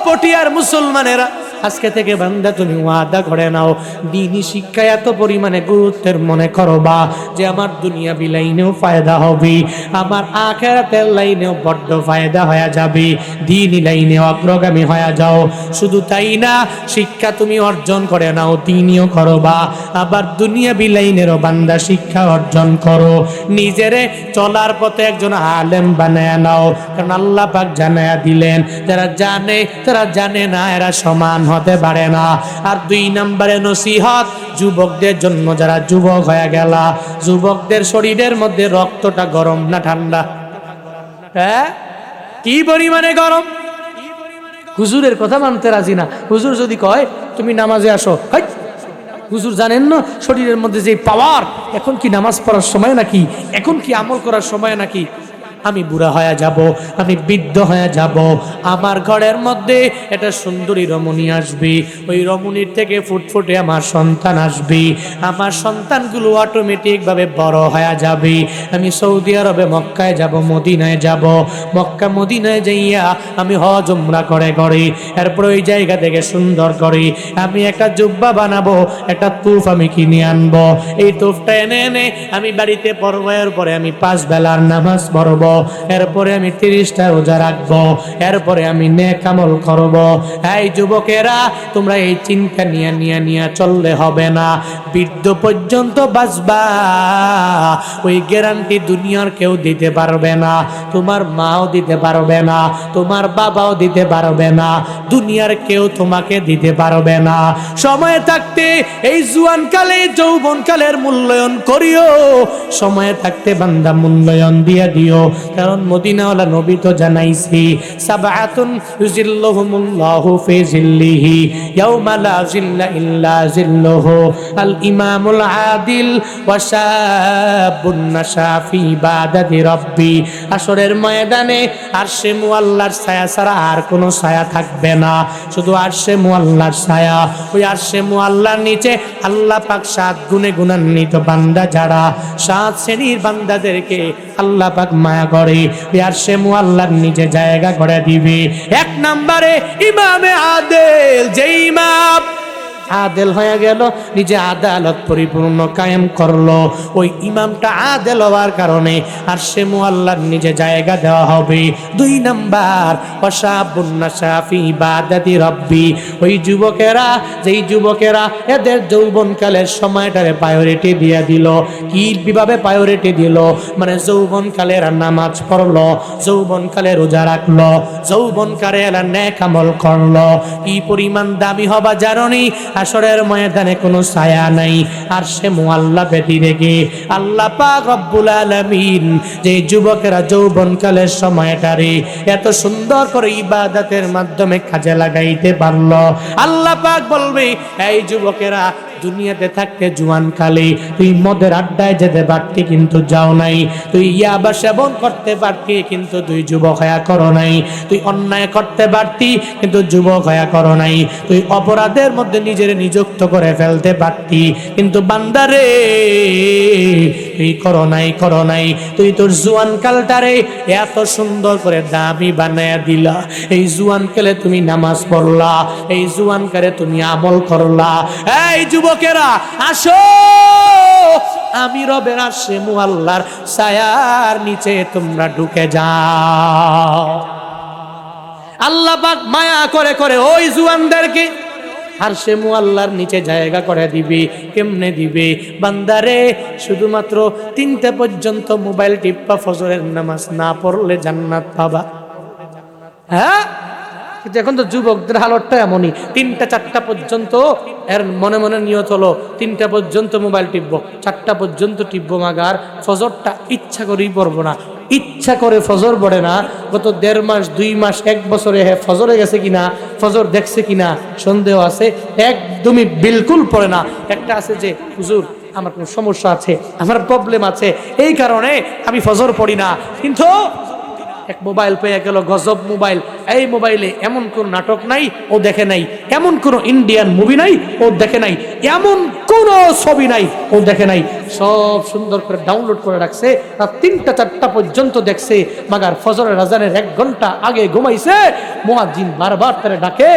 পটিয়ার মুসলমানেরা, আজকে থেকে বান্দা তুমি ওয়াদা করে নাও, দ্বীনি শিক্ষা এত পরিমাণে গুরুত্বের মনে করবা যে আমার দুনিয়া বিলাইনেও ফায়দা হবে, আমার আখিরাতের লাইনেও বড্ড ফায়দা হয়ে যাবে, দ্বীনি লাইনে অগ্রগামী হয়ে যাও। শুধু তাই না, শিক্ষা তুমি অর্জন করে নাও, দ্বীনিও করবা, আবার দুনিয়া বিলাইনেরও বান্দা শিক্ষা অর্জন করো, নিজেরে চলার পথে একজন আলেম বানায় নাও। কারণ আল্লাহ পাক জানায়া দিলেন, যারা জানে তারা জানে না, এরা সমান হতে পারে না। আর 2 নম্বরে নসিহত যুবকদের জন্য, যারা যুবক হয়ে গেল, যুবকদের শরীরের মধ্যে রক্তটা গরম না ঠান্ডা? হ্যাঁ, কি পরিমাণে গরম! হুজুরের কথা মানতে রাজি না। হুজুর যদি কয় তুমি নামাজে আসো, হুজুর জানেন না শরীরের মধ্যে যে পাওয়ার, এখন কি নামাজ পড়ার সময় নাকি, এখন কি আমল করার সময় নাকি? আমি বুড়া হয়ে যাব, আমি বৃদ্ধ হয়ে যাব, আমার ঘরের মধ্যে একটা সুন্দরী রমণী আসবে, ওই রমণীর থেকে ফুটফুটে আমার সন্তান আসবে, আমার সন্তানগুলো অটোমেটিকভাবে বড় হয়ে যাবে, আমি সৌদি আরবে মক্কায় যাব, মদিনায় যাব, মক্কা মদিনায় যাইয়া আমি হজ উমরা করে এরপর ওই জায়গা থেকে সুন্দর করে আমি একটা জুব্বা বানাবো, একটা তুফ আমি কিনে আনবো, এই তুফটা এনে এনে আমি বাড়িতে পড়বো, এরপরে আমি 5 বেলার নামাজ পড়বো, এরপরে আমি 30টা রোজা রাখবো, এরপরে আমি নেক আমল করব। এই যুবকেরা, তোমরা এই চিন্তা নিয়ে চললে হবে না। বৃদ্ধ পর্যন্ত বাঁচবা, ওই গ্যারান্টি দুনিয়ার কেউ দিতে পারবে না। তোমার মাও দিতে পারবে না, তোমার বাবাও দিতে পারবে না, দুনিয়ার কেউ তোমাকে দিতে পারবে না। সময় থাকতে এই জুয়ানকালে যৌবনকালের মূল্যায়ন করিও, সময় থাকতে বান্দা মূল্যায়ন দিয়ে দিও। কারণ মদিনাওয়ালা নবী তো জানাইছি, সাবআতুন ইউজিল্লুহুমুল্লাহু ফি জিল্লিহি ইয়াউমা লা জিল্লা ইল্লা জিল্লুহু, আল ইমামুল আদিল ওয়া শাবুন নাশা ফি ইবাদাতি রাব্বি। হাশরের ময়দানে আরশে মুআল্লার ছায়া ছাড়া আর কোনো ছায়া থাকবে না, শুধু আরশে মুআল্লার ছায়া। ওই আরশে মুআল্লার নিচে আল্লাহ পাক 7 গুণে গুণান্বিত বান্দা যারা, 7 শ্রেণীর বান্দাদেরকে আল্লাহ পাক মায়া করে ওই আরশে মুআল্লার নিচে জায়গা করে দিবে। 1 নম্বরে ইমামে আদেল, যে ইমাম আদেল হয়ে গেল, নিজে আদালত পরিপূর্ণ কায়েম করলো, ওই ইমামটা আদেল হওয়ার কারণে আরশে মুআল্লার নিজে জায়গা দেওয়া হবে। 2 নাম্বার ওয়াশাবুন নাশা ফি ইবাদাতি রাব্বি, ওই যুবকেরা, যেই যুবকেরা এদের যৌবনকালের সময়টারে প্রায়োরিটি দিয়ে দিল। কি কিভাবে প্রায়োরিটি দিল? মানে যৌবনকালে এরা নামাজ পড়লো, যৌবনকালে রোজা রাখলো, যৌবনকালে এরা নেক আমল করলো। কি পরিমাণ দামি হবা জানোনি? হাশরের ময়দানে কোনো ছায়া নাই, আরশে মুআল্লা ব্যতি রেখে আল্লাহ পাক রব্বুল আলামিন যে যুবকেরা যৌবনকালের সময়টারে এত সুন্দর করে ইবাদতের মাধ্যমে কাজে লাগাইতে পারলো, আল্লাহ পাক বলবে, এই যুবকেরা দুনিয়াতে থাকতে জুয়ানকালে তুই মদের আড্ডায় যেতে পারতি কিন্তু যাও নাই, তুই ইয়াবা সেবন করতে পারতি কিন্তু তুই যুবক হয়া করো নাই, তুই অন্যায় করতে পারতি কিন্তু যুবক হয়া করো নাই, তুই অপরাধের মধ্যে নিজের নিযুক্ত করে ফেলতে পারতি কিন্তু বান্দারে তুই করো নাই। তুই তোর জুয়ানকালটারে এত সুন্দর করে দামি বানায়া দিলা। এই জুয়ানকালে তুমি নামাজ পড়লা, এই জুয়ানকালে তুমি আমল করলা। এই যুবকেরা আসো, আমি রবের আরশে মুআল্লার ছায়ার নিচে তোমরা ঢুকে যাও। আল্লাহ পাক মায়া করে করে ওই জুয়ানদেরকে আরশে মুআল্লার নিচে জায়গা করে দিবে। কেমনে দিবে? বান্দারে শুধুমাত্র 3টা পর্যন্ত মোবাইল টিপা ফজরের নামাজ না পড়লে জান্নাত পাবা। হ্যাঁ, কিন্তু এখন তো যুবকদের হালতটা এমনই, 3টা 4টা পর্যন্ত এর মনে মনে নিয়ত হলো 3টা পর্যন্ত মোবাইল টিপবো, 4টা পর্যন্ত টিপবো, মাগার ফজরটা ইচ্ছা করেই পড়বো না। ইচ্ছা করে ফজর পড়ে না। গত 1.5 মাস 2 মাস 1 বছরে ফজরে গেছে কিনা, ফজর দেখছে কিনা সন্দেহ আছে। একদমই বিলকুল পড়ে না। একটা আছে যে হুজুর আমার কোনো সমস্যা আছে, আমার প্রবলেম আছে, এই কারণে আমি ফজর পড়ি না। কিন্তু এক মোবাইল পেয়ে গেল, গজব মোবাইল। এই মোবাইলে এমন কোন নাটক নাই ও দেখে নাই, এমন কোন ইন্ডিয়ান মুভি নাই ও দেখে নাই, এমন কোন ছবি নাই ও দেখে নাই, সব সুন্দর করে ডাউনলোড করে রাখছে। আর 3টা 4টা পর্যন্ত দেখছে, মাগার ফজরের আজানের 1 ঘন্টা আগে ঘুমাইছে। মুয়াজ্জিন বারবার তারে ডাকে,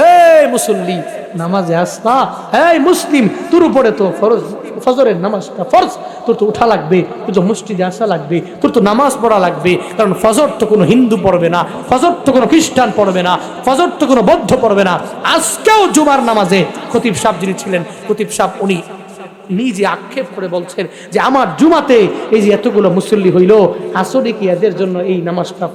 এই মুসল্লি নামাজে আসনা, এই মুসলিম তোর উপরে তো ফরজ, ফজরের নামাজটা ফরজ, তোর তো উঠা লাগবে, তোর তো মসজিদে আসা লাগবে, তোর তো নামাজ পড়া লাগবে। কারণ ফজর তো কোনো হিন্দু পড়বে না, ফজর তো কোনো খ্রিস্টান পড়বে না, ফজর তো কোনো বৌদ্ধ পড়বে না। আজকেও জুমার নামাজে খতিব সাহেব যিনি ছিলেন, খতিব সাহেব উনি নিজে আক্ষেপ করে বলছেন যে আমার জুমাতে এই যে এতগুলো মুসল্লি হইল, আসলে কি এদের জন্য এই নামাজটা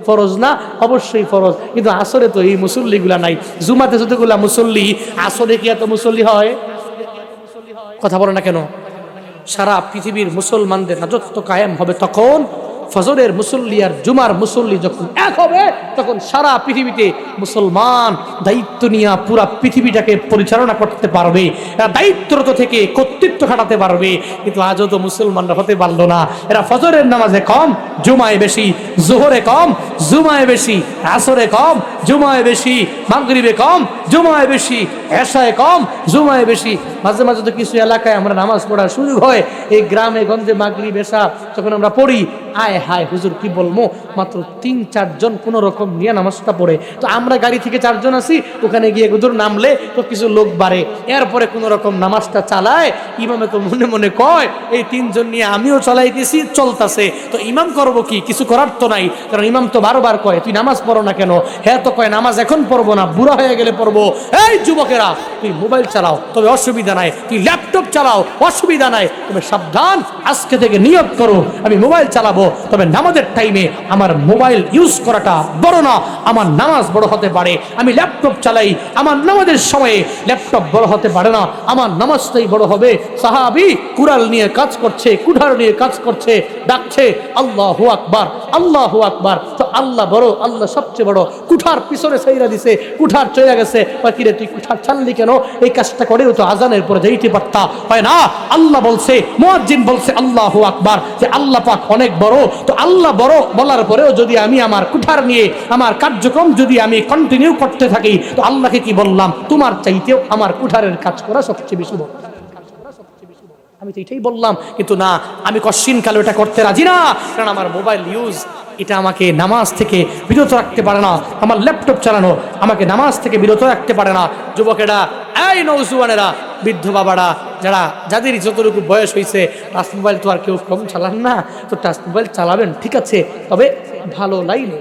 ফরজ না? অবশ্যই ফরজ, কিন্তু আসরে তো এই মুসল্লিগুলা নাই। জুমাতে যতগুলা মুসল্লি, আসরে কি এত মুসল্লি হয়? কথা বলে না কেন? সারা পৃথিবীর মুসলমানদের রাজত্ব কায়েম হবে তখন ফজরের মুসল্লি আর জুমার মুসল্লি যখন এক হবে, তখন সারা পৃথিবীতে মুসলমান দায়িত্ব নিয়ে পুরা পৃথিবীটাকে পরিচালনা করতে পারবে, এরা দায়িত্বরত থেকে কর্তৃত্ব খাটাতে পারবে। কিন্তু আজও তো মুসলমানরা হতে পারলো না। এরা ফজরের নামাজে কম, জুমায় বেশি, জোহরে কম, জুমায় বেশি, আসরে কম, জুমায় বেশি, মাগরিবে কম, জুমায় বেশি, এশায় কম, জুমায় বেশি। মাঝে মাঝে তো কিছু এলাকায় আমরা নামাজ পড়ার সুযোগ হয়, এই গ্রামে গঞ্জে মাগরিব এশা যখন আমরা পড়ি, আয় হায় হুজুর কি বলবো, মাত্র 3-4 জন কোনো রকম নিয়ে নামাজটা পড়ে। তো আমরা গাড়ি থেকে 4 জন আছি, ওখানে গিয়ে হুজুর নামলে তো কিছু লোক বাড়ে, এরপরে কোনো রকম নামাজটা চালায়। ইমামে তো মনে মনে কয় এই 3 জন নিয়ে আমিও চালাইতেছি, চলতেছে, তো ইমাম করবো কি, কিছু করার তো নাই, কারণ ইমাম তো বারবার কয় তুই নামাজ পড়ো না কেন। হ্যাঁ তো কয় নামাজ এখন পড়বো না, বুড়া হয়ে গেলে পড়বো। এই যুবকেরা, তুই মোবাইল চালাও তবে অসুবিধা নাই, তুই ল্যাপটপ চালাও অসুবিধা নাই, তবে সাবধান, আজকে থেকে নিয়ত করো আমি মোবাইল চালাবো, তবে নামাজের টাইমে আমার মোবাইল ইউজ করাটা বড় না, আমার নামাজ বড় হতে পারে। আমি ল্যাপটপ চালাই, আমার নামাজের সময়ে ল্যাপটপ বড় হতে পারে না, আমার নামাজটাই বড় হবে। সাহাবী কুড়াল নিয়ে কাজ করছে, কুঠার নিয়ে কাজ করছে, ডাকছে আল্লাহু আকবার, আল্লাহু আকবার। তো আল্লাহ বড়, আল্লাহ সবচেয়ে বড়। কুঠার পিছনে ছাইরা দিছে, কুঠার চলে গেছে। কিরে তুই কুঠার ছাড়লি কেন? এই কাজটা করেও তো আজানের পরে যাইতে পারতা। হয় না, আল্লাহ বলছে, মুয়াজ্জিন বলছে আল্লাহু আকবার, যে আল্লাহ পাক অনেক বড়। তো আল্লাহ বড় বলার পরেও যদি আমি আমার কুঠার নিয়ে আমার কার্যক্রম যদি আমি কন্টিনিউ করতে থাকি, তো আল্লাহকে কি বললাম, তোমার চাইতেও আমার কুঠারের কাজ করা সবচেয়ে বেশি বড়। আমি তো এটাই বললাম, কিন্তু না, আমি কশ্চিন কালে এটা করতে রাজি না, কারণ আমার মোবাইল ইউজ এটা আমাকে নামাজ থেকে বিরত রাখতে পারে না, আমার ল্যাপটপ চালানো আমাকে নামাজ থেকে বিরত রাখতে পারে না। যুবকেরা, এই নওজোয়ানেরা, বৃদ্ধ বাবারা, যারা যাদের যতটুকু বয়স হয়েছে, টাচ মোবাইল তো আর কেউ কম চালান না, তো টাচ মোবাইল চালাবেন ঠিক আছে, তবে ভালো লাইনে।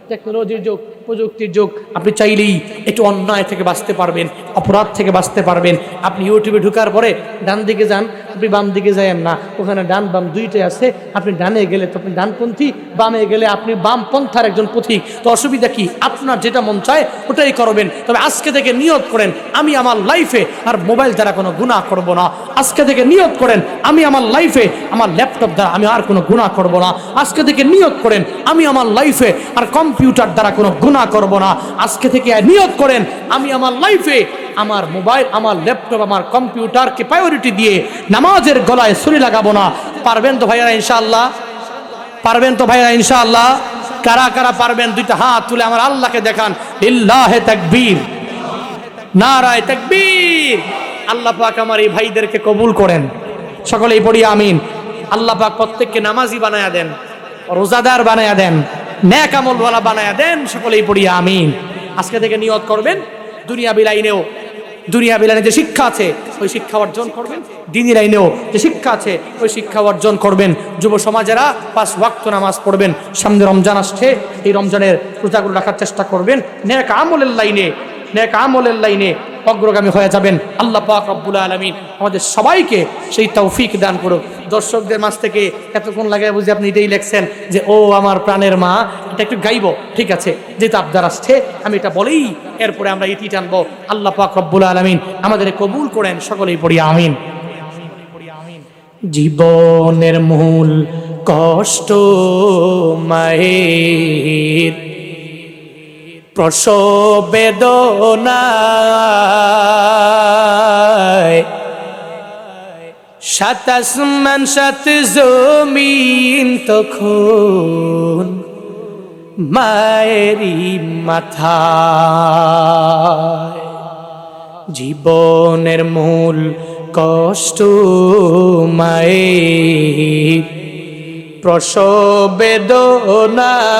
টেকনোলজির যুগ, প্রযুক্তির যুগ, আপনি চাইলেই একটু অন্যায় থেকে বাঁচতে পারবেন, অপরাধ থেকে বাঁচতে পারবেন। আপনি ইউটিউবে ঢুকার পরে ডান দিকে যান, আপনি বাম দিকে যায়েন না, ওখানে ডান বাম দুইটাই আছে। আপনি ডানে গেলে তো আপনি ডানপন্থী, বামে গেলে আপনি বামপন্থার একজন পথিক। তো অসুবিধা কি, আপনার যেটা মন চায় ওটাই করবেন। তবে আজকে থেকে নিয়ত করেন আমি আমার লাইফে আর মোবাইল দ্বারা কোনো গুনাহ করব না। আজকে থেকে নিয়ত করেন আমি আমার লাইফে আমার ল্যাপটপ দ্বারা আমি আর কোনো গুনাহ করব না। আজকে থেকে নিয়ত করেন আমি আমার লাইফে আর কম্পিউটার দ্বারা কোনো গুনাহ করব না। আজকে থেকে নিয়ত করেন আমি আমার লাইফে আমার মোবাইল, আমার ল্যাপটপ, আমার কম্পিউটারকে প্রায়োরিটি দিয়ে নামাজের গলায় ছুরি লাগাবো না। পারবেন তো ভাইয়ারা ইনশাআল্লাহ? পারবেন তো ভাইয়ারা ইনশাআল্লাহ? কারা কারা পারবেন দুইটা হাত তুলে আমার আল্লাহকে দেখান। লিল্লাহে তাকবীর, নারায়ে তাকবীর। আল্লাহ পাক আমার এই ভাইদেরকে কবুল করেন, সকলেই পড়ি আমিন। আল্লাহ পাক প্রত্যেককে নামাজি বানায়া দেন, রোজাদার বানায়া দেন, নেক আমলওয়ালা বানায়া দেন, সকলেই পড়ি আমিন। আজকে থেকে নিয়ত করবেন দুনিয়া বিলাইনেও, দুনিয়া বিলাইনে যে শিক্ষা আছে ওই শিক্ষা অর্জন করবেন, দ্বীনি লাইনেও যে শিক্ষা আছে ওই শিক্ষা অর্জন করবেন। যুব সমাজেরা 5 ওয়াক্ত নামাজ পড়বেন। সামনে রমজান আসছে, এই রমজানের রোজাগুলো রাখার চেষ্টা করবেন। নেক আমলের লাইনে, নেক আমলের লাইনে অগ্রগামী হয়ে যাবেন। আল্লাহ পাক রব্বুল আলামিন আমাদের সবাইকে সেই তৌফিক দান করুক। দর্শকদের মাঝ থেকে এতক্ষণ লাগায় বুঝে আপনি এটাই লেখছেন যে ও আমার প্রাণের মা, এটা একটু গাইব, ঠিক আছে, যেহেতু আবদার আসছে আমি এটা বলেই এরপরে আমরা ইতি টানবো। আল্লাহ পাক রব্বুল আলামিন আমাদের কবুল করেন, সকলেই পড়ি আমিন। জীবনের মূল কষ্ট মায়ের, প্রসব বেদনায়, 7 আসমান 7 জমিন তখন মায়েরই মাথায়। জীবনের মূল কষ্ট মায়ের, প্রসব বেদনায়,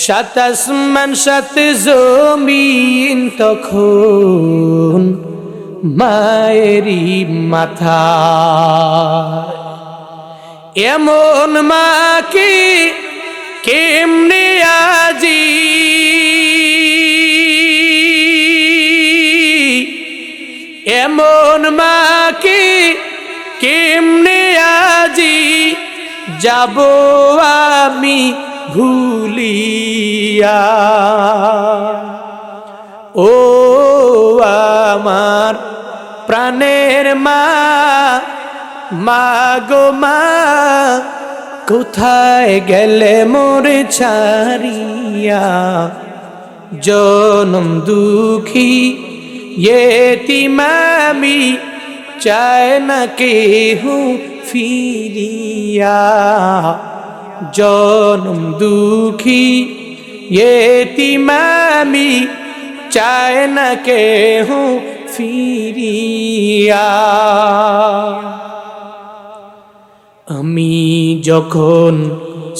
7 আসমান 7 জমিন তখন মায়েরই মাথায়। এমন মাকে কেমনে আজি এমন মাকে কেমনে আজি যাব আমি ভুলিয়া। ও আমার প্রাণের মা, মা গো মা, কোথায় গেলে মোরে ছাড়িয়া। জনম দুঃখী ইয়েতিম আমি, চায় না কেহু ফিরিয়া। জনম দুঃখী ইয়েতিম আমি, চায় না কেহু ফিরিয়া। আমি যখন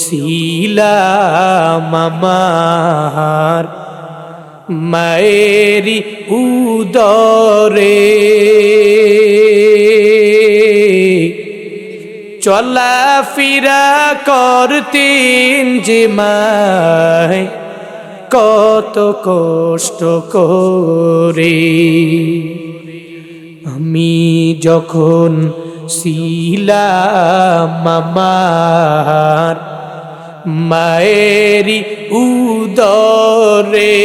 ছিলাম আমার মায়েরি উদরে, চলাফেরা করতেন যে মায় কত কষ্ট করে। আমি যখন ছিলাম আমার মায়েরি উদরে,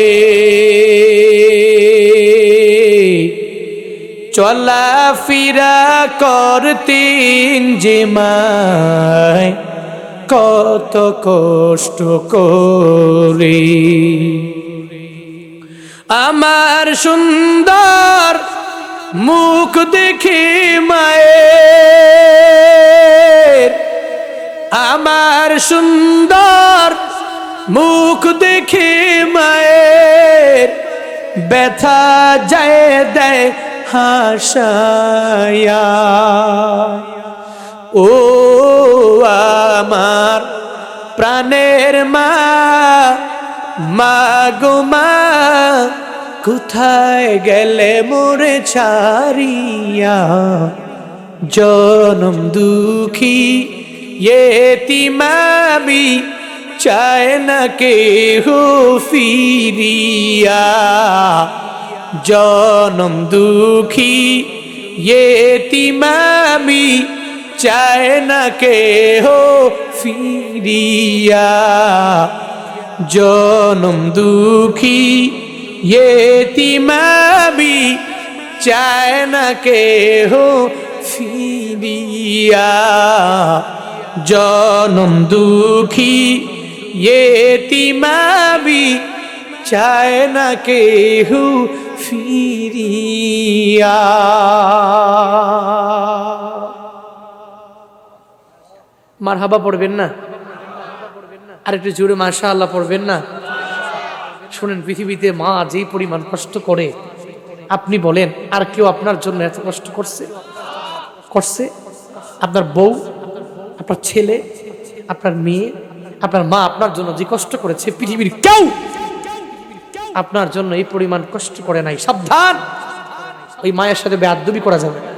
চলাফেরা করতেন যে মায় কত কষ্ট করে। আমার সুন্দর মুখ দেখে মায়ের, আমার সুন্দর মুখ দেখে মায়ের ব্যথা যায় দেয় হাসায়া। ও আমার প্রাণের মা, মা গো মা, কোথায় গেলে মোরে ছাড়িয়া। জনম দুঃখী এতিম আমি, চায় না কেহ ফিরিয়া। জনম দুঃখী এতিম আমি, চায় না কেহ ফিরিয়া। জনম দুঃখী এতিম আমি, চায় না কেহ ফিরিয়া। জনম দুঃখী এতিম আমি, চায় না কেহ ফিরিয়া। মারহাবা পড়বেন না? আর একটু জোরে মাশাআল্লাহ পড়বেন না? শুনেন, পৃথিবীতে মা যেই পরিমাণ কষ্ট করে, আপনি বলেন আর কেউ আপনার জন্য এত কষ্ট করছে? করছে? আপনার বউ, আপনার ছেলে, আপনার মেয়ে, আপনার মা আপনার জন্য যে কষ্ট করেছে, পৃথিবীর কেউ আপনার জন্য এই পরিমাণ কষ্ট করে নাই। সাবধান, ওই মায়ের সাথে বেয়াদবি করা যাবে না।